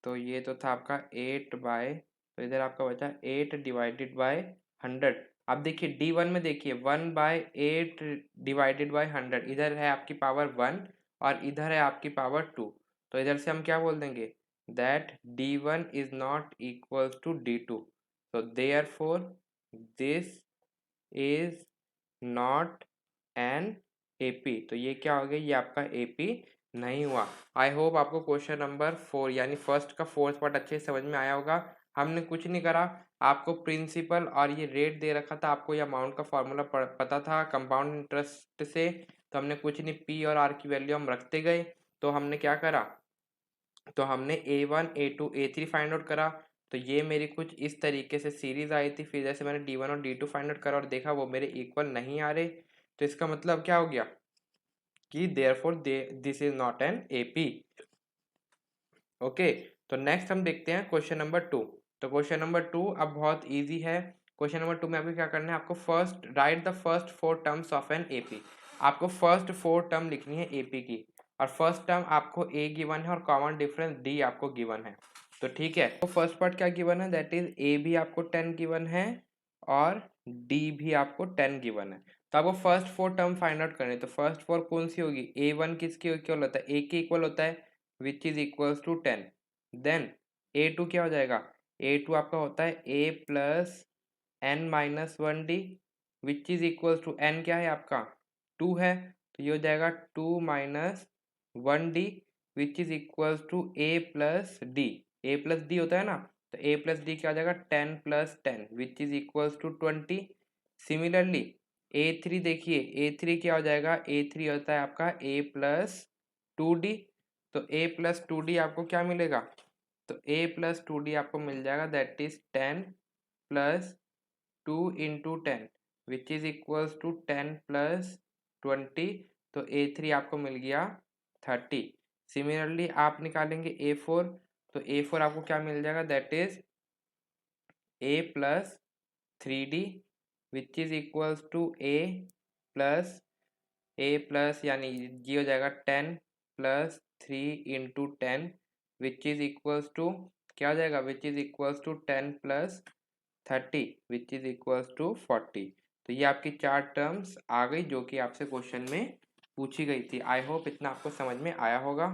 तो ये तो था आपका 8 बाय, तो इधर आपका बचा 8 डिवाइडेड बाय 100। अब देखिए D1 में देखिए 1 बाय 8 डिवाइडेड बाय 100, इधर है आपकी पावर 1 और इधर है आपकी पावर 2। तो इधर से हम क्या बोल देंगे that D1 is not equal to D2, so therefore this is not an AP। तो ये क्या हो गया, ये आपका AP नहीं हुआ। आई होप आपको क्वेश्चन नंबर 4 यानी फर्स्ट का फोर्थ पार्ट अच्छे से समझ में आया होगा। हमने कुछ नहीं करा, आपको प्रिंसिपल और ये रेट दे रखा था, आपको ये अमाउंट का फॉर्मूला पता था कंपाउंड इंटरेस्ट से, तो हमने कुछ नहीं, पी और आर की वैल्यू हम रखते गए। तो हमने क्या करा, तो हमने A1 A2 A3 find out करा। तो ये मेरी कुछ इस तरीके से सीरीज आई थी, फिर जैसे मैंने D1 और D2 फाइंड आउट करा और देखा वो मेरे इक्वल नहीं आ रहे, तो इसका मतलब क्या हो गया कि therefore this is not an AP। Okay, तो नेक्स्ट हम देखते हैं क्वेश्चन नंबर 2। तो क्वेश्चन नंबर 2 अब बहुत इजी है। क्वेश्चन नंबर 2 में आपको क्या करना है, आपको first write the first 4 terms of an AP। आपको फर्स्ट 4 टर्म लिखनी है AP की, और फर्स्ट टर्म आपको A गिवन है और कॉमन डिफरेंस D आपको गिवन है। तो ठीक है, तो फर्स्ट पार्ट क्या गिवन है, दैट इज A भी आपको 10 गिवन है और D भी आपको 10 गिवन है। तो आपको फर्स्ट 4 टर्म फाइंड आउट करनी है। तो फर्स्ट 4 कौन सी होगी, A1 किसके इक्वल होता है, A के इक्वल होता है, which is equals to 10। Then A2 क्या हो जाएगा, A2 आपका होता है A plus n minus 1D, which is equals to n क्या है आपका 2 है, तो ये हो जाएगा 2 minus 1D, which is equals to A plus D। A plus D होता है ना, तो A प्लस D क्या हो जाएगा 10 plus 10, which is equals to 20। Similarly A3 देखिए, A3 क्या हो जाएगा, A3 होता है आपका A प्लस 2D। तो A प्लस 2D आपको क्या मिलेगा, तो A प्लस 2D आपको मिल जाएगा, that is 10 plus 2 into 10, which is equals to 10 plus 20। तो A3 आपको मिल गया 30। सिमिलरली आप निकालेंगे A4, तो A4 आपको क्या मिल जाएगा, that is A plus 3D, which is equals to A plus यानी ये हो जाएगा 10 plus 3 into 10, which is equals to क्या हो जाएगा, which is equals to 10 plus 30, which is equals to 40। तो ये आपकी 4 टर्म्स आ गई जो कि आपसे क्वेश्चन में पूछी गई थी। आई होप इतना आपको समझ में आया होगा।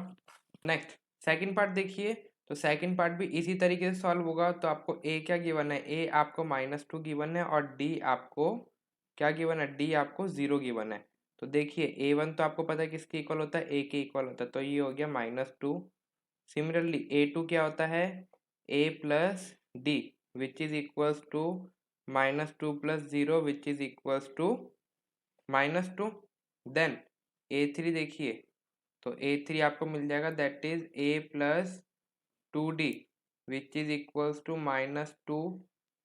नेक्स्ट सेकंड पार्ट देखिए, तो सेकंड पार्ट भी इसी तरीके से सॉल्व होगा। तो आपको A क्या गिवन है, A आपको -2 गिवन है और D आपको क्या गिवन है, D आपको 0 गिवन है। तो देखिए A1 तो आपको पता है किसके इक्वल होता है, A के इक्वल होता है, तो ये हो गया -2। सिमिलरली A2 क्या होता है, A plus D, which is equals to -2 plus 0, which is equals to -2। Then A3 देखिए, तो A3 आपको मिल जाएगा, that is A plus 2D, which is equals to -2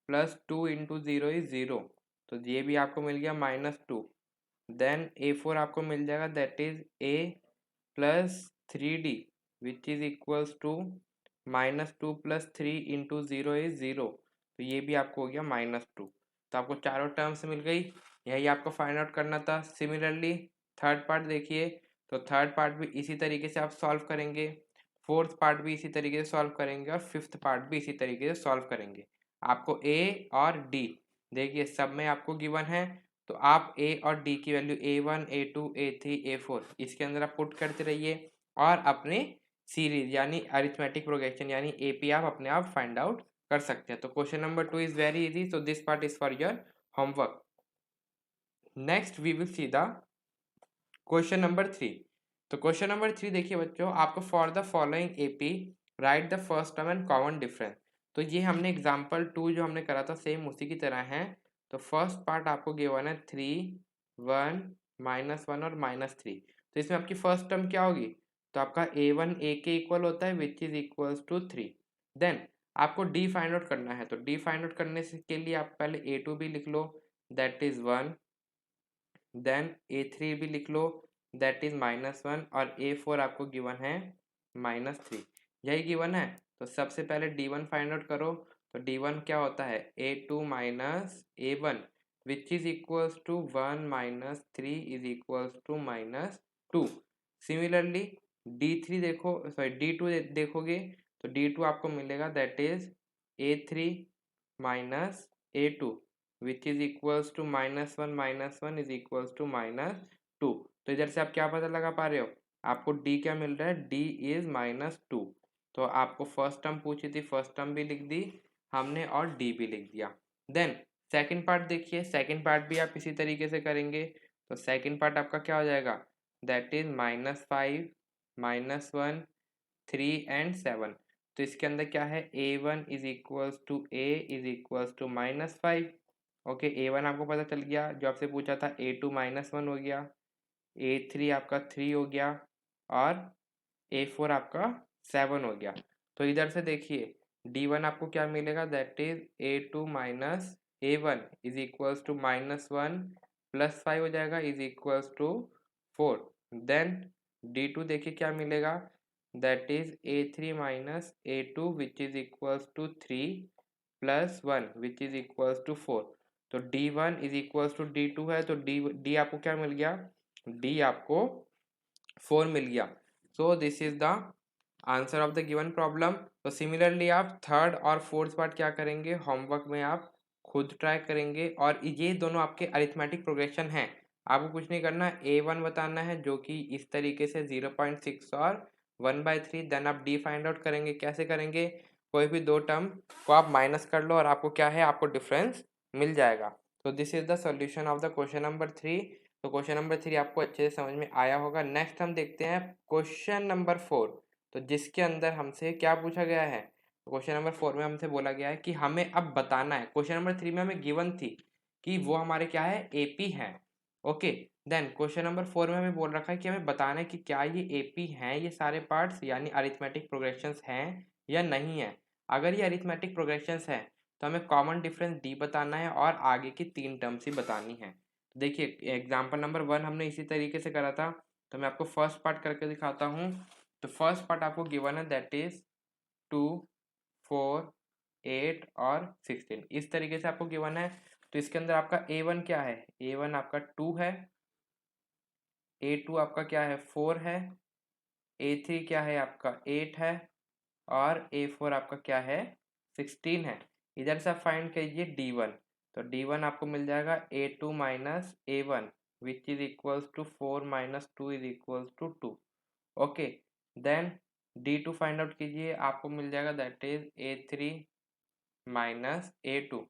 plus 2 into 0 is 0, तो ये भी आपको मिल गया -2। देन A4 आपको मिल जाएगा, that is A plus 3D, which is equals to -2 plus 3 into 0 is 0, तो ये भी आपको हो गया -2। तो आपको चारों टर्म्स मिल गई, यही आपको फाइंड आउट करना था। सिमिलरली थर्ड पार्ट देखिए, तो थर्ड पार्ट भी इसी तरीके से आप सॉल्व करेंगे, फोर्थ पार्ट भी इसी तरीके से सॉल्व करेंगे और फिफ्थ पार्ट भी इसी तरीके से सॉल्व करेंगे। आपको A और D देखिए सब में आपको गिवन है, तो आप A और D की value A1 A2 A3 A4 इसके अंदर आप पुट करते रहिए और अपने सीरीज यानी अरिथमेटिक प्रोग्रेशन यानी AP आप अपने आप फाइंड आउट कर सकते हैं। तो question number 2 is very easy, so this part is for your homework. Next we will see the question number 3। तो क्वेश्चन नंबर 3 देखिए बच्चों, आपको for the following AP write the first term and common difference. तो ये हमने example 2 जो हमने करा था सेम उसी की तरह है। तो फर्स्ट पार्ट आपको गिवन है 3 1 -1 और -3। तो इसमें आपकी फर्स्ट टर्म क्या होगी, तो आपका A1 A के इक्वल होता है, which is equals to 3। Then आपको D फाइंड आउट करना है, तो D फाइंड आउट करने से के लिए आप पहले A2 भी लिख लो, दैट इज 1। देन A3 भी लिख लो, दैट इज -1 और A4 आपको गिवन है -3। यही गिवन है, तो सबसे पहले D1 फाइंड आउट करो। तो D1 क्या होता है, A2 minus A1 which is equals to 1 -3 is equals to -2। Similarly D3 देखो, सॉरी D2 देखोगे, तो D2 आपको मिलेगा, that is A3 minus A2 which is equals to -1 is equals to -2। तो इधर से आप क्या पता लगा पा रहे हो, आपको D क्या मिल रहा है, D इज -2। तो आपको फर्स्ट टर्म पूछी थी, फर्स्ट टर्म भी लिख दी हमने और D भी लिख दिया। देन सेकंड पार्ट देखिए, सेकंड पार्ट भी आप इसी तरीके से करेंगे। तो सेकंड पार्ट आपका क्या हो जाएगा, दैट इज -5 -1 3 एंड 7। तो इसके अंदर क्या है, a1 is equals to a is equals to -5। Okay, a1 आपको पता चल गया, जो आपसे पूछा था a2 -1 हो गया, a3 आपका 3 हो गया और a4 आपका 7 हो गया। तो इधर से देखिए d1 आपको क्या मिलेगा, that is a2 minus a1 is equals to -1 plus 5 हो जाएगा is equals to 4। Then d2 देखिए क्या मिलेगा, that is a3 minus a2 which is equals to 3 plus 1 which is equals to 4। तो d1 is equals to d2 है, तो d आपको क्या मिल गया, d आपको 4 मिल गया। So this is the answer of the given problem. तो सिमिलरली आप थर्ड और फोर्थ पार्ट क्या करेंगे, होमवर्क में आप खुद ट्राई करेंगे, और ये दोनों आपके अरिथमेटिक प्रोग्रेशन हैं। आपको कुछ नहीं करना, a1 बताना है जो कि इस तरीके से 0.6 और 1/3। देन आप d फाइंड आउट करेंगे। कैसे करेंगे, कोई भी दो टर्म को आप माइनस कर लो और आपको क्या है, आपको डिफरेंस मिल जाएगा। तो this is the solution of the question number 3। तो क्वेश्चन नंबर 3 आपको अच्छे से समझ में आया होगा। नेक्स्ट हम देखते हैं क्वेश्चन नंबर 4, तो जिसके अंदर हमसे क्या पूछा गया है। क्वेश्चन नंबर 4 में हमसे बोला गया है कि हमें अब बताना है, क्वेश्चन नंबर 3 में हमें गिवन थी कि वो हमारे क्या है, एपी है। ओके, देन क्वेश्चन नंबर 4 में हमें बोल रखा है कि हमें बताना है कि क्या ये एपी हैं, ये सारे पार्ट्स यानी अरिथमेटिक प्रोग्रेशंस हैं या नहीं है। अगर ये अरिथमेटिक प्रोग्रेशंस हैं तो हमें कॉमन डिफरेंस डी बताना है और आगे की 3 टर्म्स ही बतानी है। देखिए एग्जाम्पल नंबर 1 हमने इसी तरीके से करा था, तो मैं आपको फर्स्ट पार्ट करके दिखाता हूँ। तो फर्स्ट पार्ट आपको गिवन है, दैट इज 2, 4, 8 और 16। इस तरीके से आपको गिवन है। तो इसके अंदर आपका a1 क्या है, a1 आपका 2 है, a2 आपका क्या है 4 है, a3 क्या है आपका 8 है और a4 आपका क्या है 16 है। इधर से आप फाइंड कीजिए d1। तो d1 आपको मिल जाएगा a2 minus a1 which is equals to 4 minus 2 is equals to 2। Okay, then d2 find out कीजिए, आपको मिल जाएगा that is a3 minus a2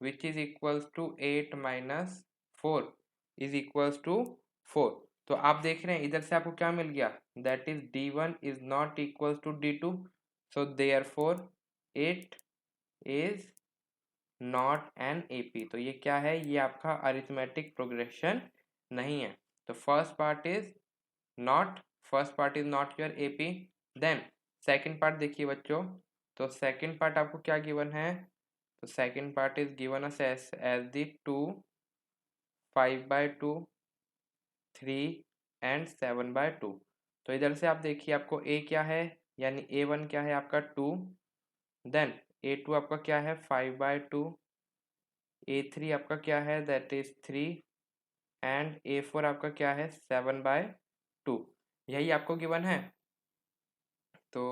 which is equals to 8 minus 4 is equals to 4। तो आप देख रहे हैं इधर से आपको क्या मिल गया, that is d1 is not equals to d2, so therefore it is not an AP. तो ये क्या है, ये आपका अरिथमेटिक प्रोग्रेशन नहीं है। तो first part is not, first part is not your AP. Then second part देखिए बच्चों, तो सेकंड पार्ट आपको क्या गिवन है, तो second part is given us as the 2, 5/2, 3 and 7/2। तो इधर से आप देखिए आपको a क्या है, यानी a1 क्या है आपका 2, देन a2 आपका क्या है 5/2, a3 आपका क्या है दैट इज 3 एंड a4 आपका क्या है 7/2। यही आपको गिवन है। तो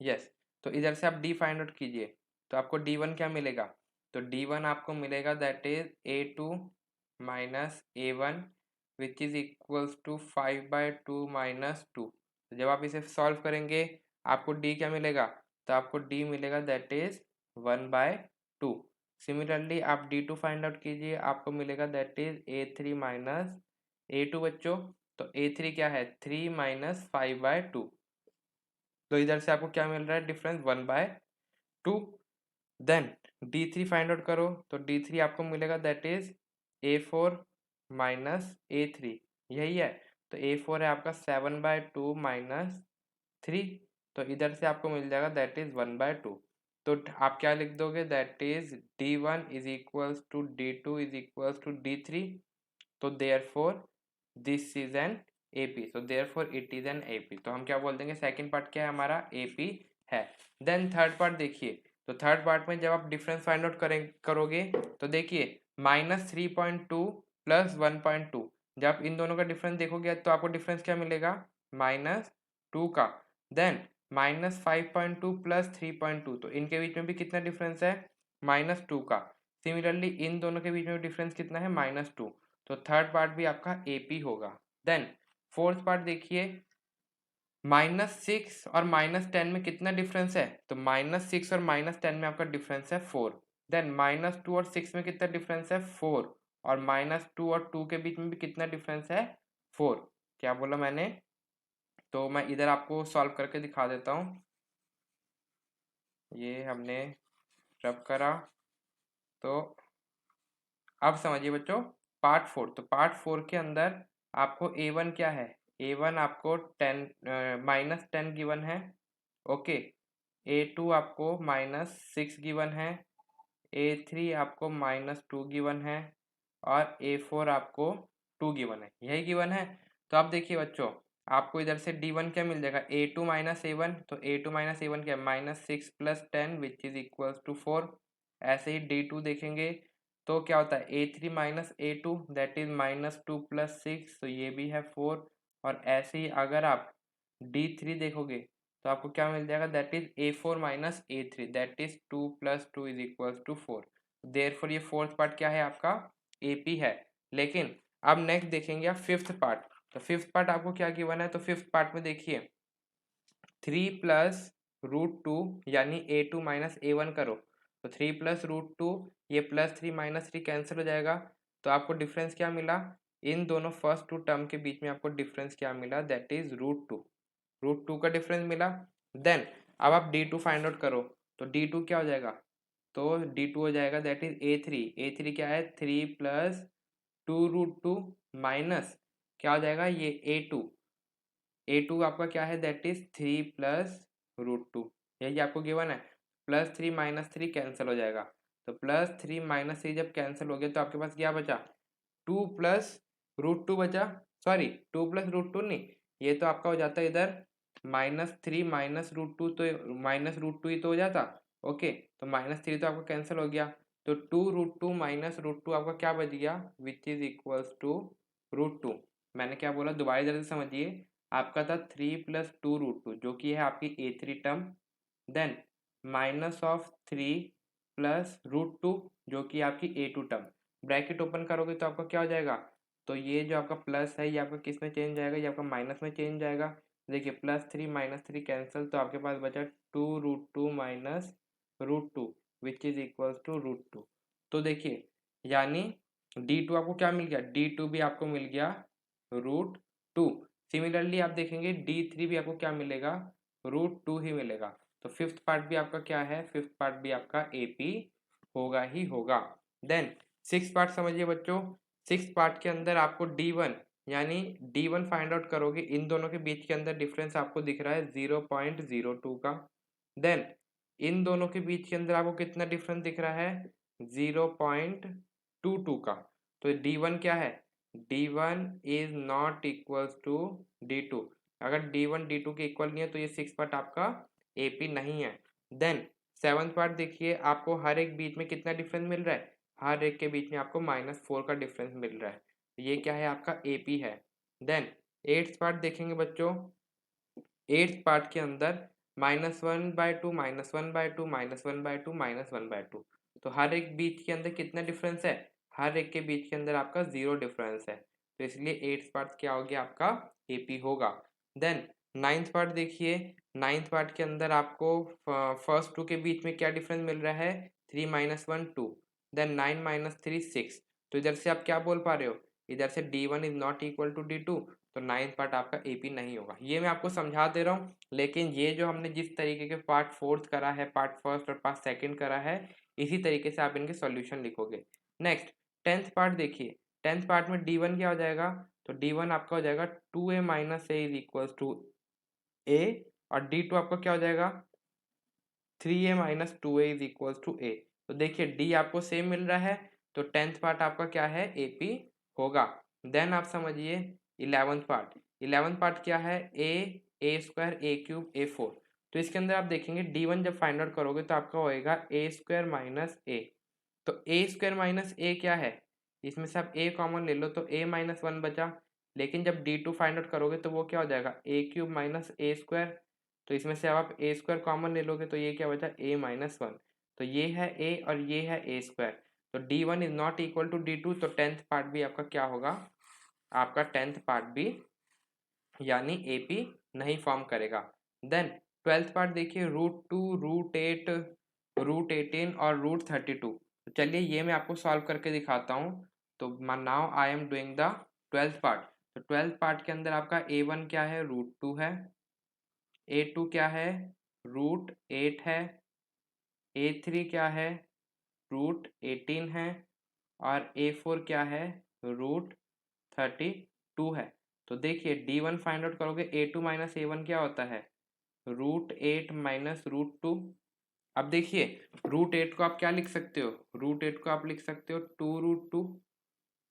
यस, तो इधर से आप d फाइंड आउट कीजिए, तो आपको d1 क्या मिलेगा, तो d1 आपको मिलेगा that is a2 minus a1 which is equals to 5/2 minus 2। तो जब आप इसे सॉल्व करेंगे आपको d क्या मिलेगा, तो आपको d मिलेगा दैट इज 1/2। सिमिलरली आप d2 फाइंड आउट कीजिए, आपको मिलेगा that is a3 minus a2 बच्चों। तो a3 क्या है 3 माइनस 5/2। तो इधर से आपको क्या मिल रहा है difference 1/2। Then d3 find out करो, तो d3 आपको मिलेगा that is a4 minus a3, यही है। तो a4 है आपका 7/2 माइनस 3। तो इधर से आपको मिल जाएगा दैट इज 1/2। तो आप क्या लिख दोगे, that is d1 is equals to d2 is equals to d3। तो therefore this is an AP, so therefore it is an AP. तो हम क्या बोल देंगे, सेकंड पार्ट क्या है हमारा एपी है। देन थर्ड पार्ट देखिए, तो थर्ड पार्ट में जब आप डिफरेंस फाइंड आउट करोगे, तो देखिए -3.2 प्लस 1.2, जब आप इन दोनों का डिफरेंस देखोगे तो आपको डिफरेंस क्या मिलेगा, -2 का। देन -5.2 प्लस 3.2, तो इनके बीच में भी कितना डिफरेंस है, -2 का। सिमिलरली इन दोनों के बीच में डिफरेंस कितना है, -2। तो थर्ड पार्ट भी आपका एपी होगा। देन फोर्थ पार्ट देखिए, -6 और -10 में कितना डिफरेंस है, तो -6 और -10 में आपका डिफरेंस है 4। देन -2 और 6 में कितना डिफरेंस है 4, और -2 और 2 के बीच में भी कितना डिफरेंस है 4। क्या बोला मैंने? तो मैं इधर आपको सॉल्व करके दिखा देता हूँ। ये हमने रब करा, तो अब समझिए बच्चों पार्ट 4। तो पार्ट 4 के अंदर आपको A1 क्या है? A1 आपको 10 -10 गिवन है। ओके, A2 आपको -6 गिवन है, A3 आपको -2 गिवन है और A4 आपको 2 गिवन है। यही गिवन है। तो अब देखिए बच्चों, आपको इधर से D1 क्या मिल जाएगा? A2 - A1। तो A2 - A1 क्या है? -6 + 10 विच इज इक्वल्स टू 4। ऐसे ही D2 देखेंगे तो क्या होता है? A3 - A2 दैट इज -2 + 6, तो ये भी है 4। और ऐसे ही अगर आप D3 देखोगे तो आपको क्या मिल जाएगा? That is A4 - A3 that is 2 + 2 is equals to 4। Therefore ये फोर्थ पार्ट क्या है आपका? AP है। लेकिन अब नेक्स्ट देखेंगे आप फिफ्थ पार्ट। तो फिफ्थ पार्ट आपको क्या गिवन है? तो फिफ्थ पार्ट में देखिए 3 + √2 यानी A2 - A1 करो तो 3 + √2, ये +3 -3 कैंसिल हो जाएगा। तो आपको डिफरेंस क्या मिला? इन दोनों फर्स्ट टू टर्म के बीच में आपको डिफरेंस क्या मिला? दैट इज √2 का डिफरेंस मिला। देन अब आप D2 फाइंड आउट करो तो D2 क्या हो जाएगा? तो D2 हो जाएगा दैट इज A3 क्या है? 3 + 2√2 माइनस क्या हो जाएगा? ये A2 आपका क्या है? दैट इज 3 + √2, यही आपको गिवन है। +3 -3 कैंसिल हो जाएगा। तो +3 -3 जब कैंसिल हो गया तो आपके पास क्या बचा? 2 + √2 बचा। सॉरी, 2 + √2 नहीं, ये तो आपका हो जाता है इधर -3 -√2, तो -√2 ही तो हो जाता। ओके, तो -3 तो आपका कैंसिल हो गया। तो 2√2 -√2 आपका क्या बच गया? Which is equals to √2। मैंने क्या बोला? दोबारा जल्दी समझिए। आपका था 3 + 2√2 जो कि है आपकी A3 टर्म। देन -3 + √2 जो कि आपकी A2 टर्म। ब्रैकेट ओपन करोगे तो आपका क्या हो जाएगा? तो ये जो आपका प्लस है ये आपका किस में चेंज जाएगा? ये आपका माइनस में चेंज जाएगा। देखिए +3 -3 कैंसिल, तो आपके पास बचा 2√2 - √2 विच इज इक्वल्स टू √2। तो देखिए यानी D2 आपको क्या मिल गया? D2 भी आपको मिल गया √2। सिमिलरली आप देखेंगे D3 भी आपको क्या मिलेगा? √2 ही मिलेगा। तो फिफ्थ पार्ट भी आपका क्या है? फिफ्थ पार्ट भी आपका AP होगा ही होगा। देन सिक्स पार्ट समझिए बच्चों। सिक्स पार्ट के अंदर आपको D1 यानी D1 फाइंड आउट करोगे, इन दोनों के बीच के अंदर डिफरेंस आपको दिख रहा है 0.02 का। देन इन दोनों के बीच के अंदर आपको कितना डिफरेंस दिख रहा है? 0.22 का। तो D1 क्या है? D1 is not equals to D2। अगर D1 D2 के इक्वल नहीं है तो ये सिक्स पार्ट आपका AP नहीं है। देन सेवंथ पार्ट देखिए, आपको हर एक बीच में कितना डिफरेंस मिल रहा है? हर एक के बीच में आपको -4 का डिफरेंस मिल रहा है। ये क्या है? आपका AP है। देन एट्थ पार्ट देखेंगे बच्चों। एट्थ पार्ट के अंदर -1/2 -1/2 -1/2 -1/2, तो हर एक बीच के अंदर कितना डिफरेंस है? हर एक के बीच के अंदर आपका 0 डिफरेंस है। तो इसलिए एट्थ पार्ट क्या हो गया? आपका AP होगा। देन नाइन्थ पार्ट देखिए। नाइन्थ पार्ट के अंदर आपको फर्स्ट टू के बीच में क्या डिफरेंस मिल रहा है? 3 - 1 2, देन 9 - 3 6। तो इधर से आप क्या बोल पा रहे हो? इधर से D1 is not equal to D2, तो नाइन्थ पार्ट आपका AP नहीं होगा। ये मैं आपको समझा दे रहा हूँ, लेकिन ये जो हमने जिस तरीके के पार्ट फोर्थ करा है, पार्ट फर्स्ट और पार्ट सेकंड करा है, इसी तरीके से आप इनके सॉल्यूशन लिखोगे। नेक्स्ट टेंथ पार्ट देखिए। टेंथ पार्ट में D1 क्या हो जाएगा? तो D1 आपका हो जाएगा 2a - a is equal to a, और D2 आपका क्या हो जाएगा? 3a - 2a is equal to a। तो देखिए D आपको सेम मिल रहा है, तो टेंथ पार्ट आपका क्या है? AP होगा। देन आप समझिए इलेवंथ पार्ट। इलेवंथ पार्ट क्या है? A² A³ A4। तो इसके अंदर आप देखेंगे D1 जब फाइंड आउट करोगे तो आपका होएगा A² - A। तो A² - A क्या है? इसमें से आप A कॉमन ले लो तो A - 1 बचा। लेकिन जब D2 फाइंड आउट करोगे तो वो क्या हो जाएगा? A³ - A²। तो इसमें से अब आप A² कॉमन ले लोगे तो ये क्या बचा? A - 1। तो ये है A और ये है A²। तो D1 is not equal to D2, तो टेंथ पार्ट भी आपका क्या होगा? आपका टेंथ पार्ट भी यानी AP नहीं फॉर्म करेगा। देन ट्वेल्थ पार्ट देखिए, √2 √8 √18 और √32। तो चलिए ये मैं आपको सॉल्व करके दिखाता हूँ। तो now I am doing the twelfth part. तो 12th पार्ट के अंदर आपका A1 क्या है, √2 है, A2 क्या है, √8 है, A3 क्या है, √18 है, और A4 क्या है, √32 है। तो देखिए D1 फाइंड आउट करोगे, A2 माइनस A1 क्या होता है, √8 माइनस √2। अब देखिए √8 को आप क्या लिख सकते हो, √8 को आप लिख सकते हो 2√2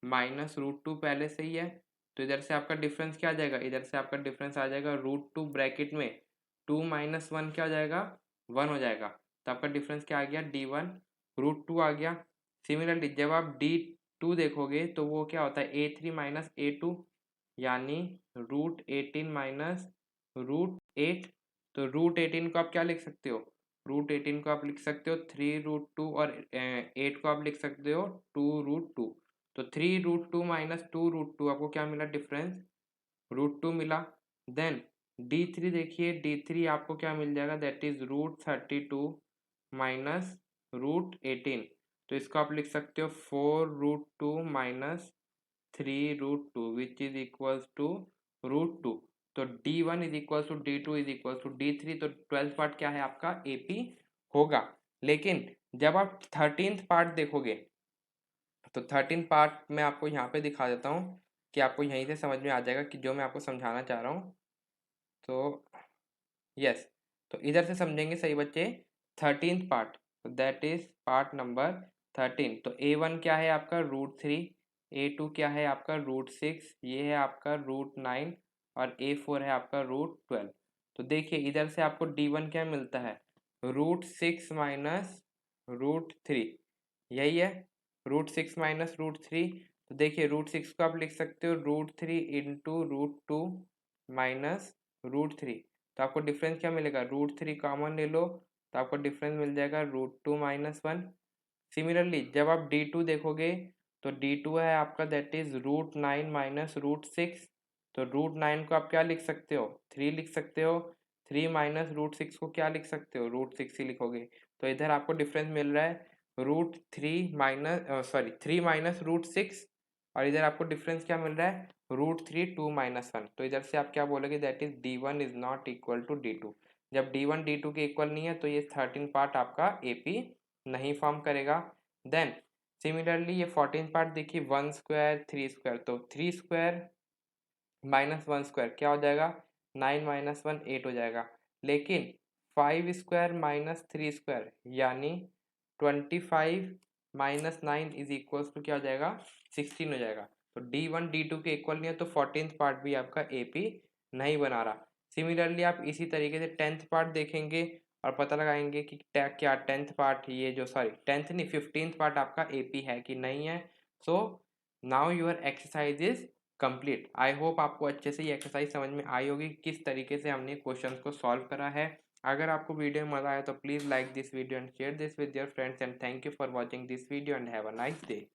माइनस √2 पहले से ही है, तो इधर से आपका डिफरेंस क्या आ जाएगा, इधर से आपका डिफरेंस आ जाएगा √2 ब्रैकेट में 2 माइनस 1 क्या हो जाएगा, 1 हो जाएगा। तो आपका डिफरेंस क्या आ गया, D1 √2 आ गया। सिमिलरली जब आप D2 देखोगे तो वो क्या होता है, A3 माइनस A2 यानी √18 माइनस √8। तो √18 को आप क्या लिख सकते हो, √18 को आप लिख सकते हो 3√2 और 8 को आप लिख सकते हो 2√2। तो 3√2 माइनस 2√2 आपको क्या मिला, डिफरेंस √2 मिला। देन D3 देखिए, D3 आपको क्या मिल जाएगा, दैट इज √32 माइनस √18। तो इसको आप लिख सकते हो 4√2 minus 3√2 which is equals to √2। तो D1 is equals to D2 is equals to D3। तो 12th पार्ट क्या है आपका, AP होगा। लेकिन जब आप 13th पार्ट देखोगे तो 13th पार्ट में आपको यहाँ पे दिखा देता हूँ कि आपको यहीं से समझ में आ जाएगा कि जो मैं आपको समझाना चाह रहा हूँ। तो यस, तो इधर से समझेंगे सही बच्चे। 13th part, that is part number 13। तो A1 क्या है आपका, √3, A2 क्या है आपका, √6, ये है आपका √9, और A4 है आपका √12। तो देखिए इधर से आपको D1 क्या मिलता है, √6 माइनस √3, यही है, √6 माइनस √3। तो देखिए √6 को आप लिख सकते हो √3 इंटू √2 माइनस √3। तो आपको डिफरेंस क्या मिलेगा, √3 कॉमन ले लो तो आपको डिफरेंस मिल जाएगा √2 माइनस 1। सिमिलरली जब आप D2 देखोगे तो D2 है आपका दैट इज √9 माइनस √6। तो √9 को आप क्या लिख सकते हो, 3 लिख सकते हो, 3 माइनस √6 को क्या लिख सकते हो, √6 ही लिखोगे। तो इधर आपको डिफरेंस मिल रहा है √3 माइनस 3 माइनस √6, और इधर आपको डिफरेंस क्या मिल रहा है, √3 2 माइनस 1। तो इधर से आप क्या बोलोगे, that is D1 is not equal to D2। जब D1 D2 के इक्वल नहीं है तो ये 13 पार्ट आपका AP नहीं फॉर्म करेगा। देन सिमिलरली ये 14 पार्ट देखिए, 1 स्क्वायर 3 स्क्वायर, तो 3 स्क्वायर माइनस 1 स्क्वायर क्या हो जाएगा, 9 माइनस 1 8 हो जाएगा। लेकिन 5 स्क्वायर माइनस 3 स्क्वायर यानी 25 माइनस 9 इज इक्वल्स टू क्या हो जाएगा, 16 हो जाएगा। तो D1 D2 के इक्वल नहीं है तो 14th पार्ट भी आपका AP नहीं बना रहा। सिमिलरली आप इसी तरीके से 10th पार्ट देखेंगे और पता लगाएंगे कि क्या 10th पार्ट, ये जो सॉरी 10th नहीं 15th पार्ट आपका AP है कि नहीं है। So now your exercise is complete. I hope आपको अच्छे से ये एक्सरसाइज समझ में आई होगी किस तरीके से हमने क्वेश्चंस को सॉल्व करा है। अगर आपको वीडियो में मजा आया तो please like this video and share this with your friends, and thank you for watching this video and have a nice day.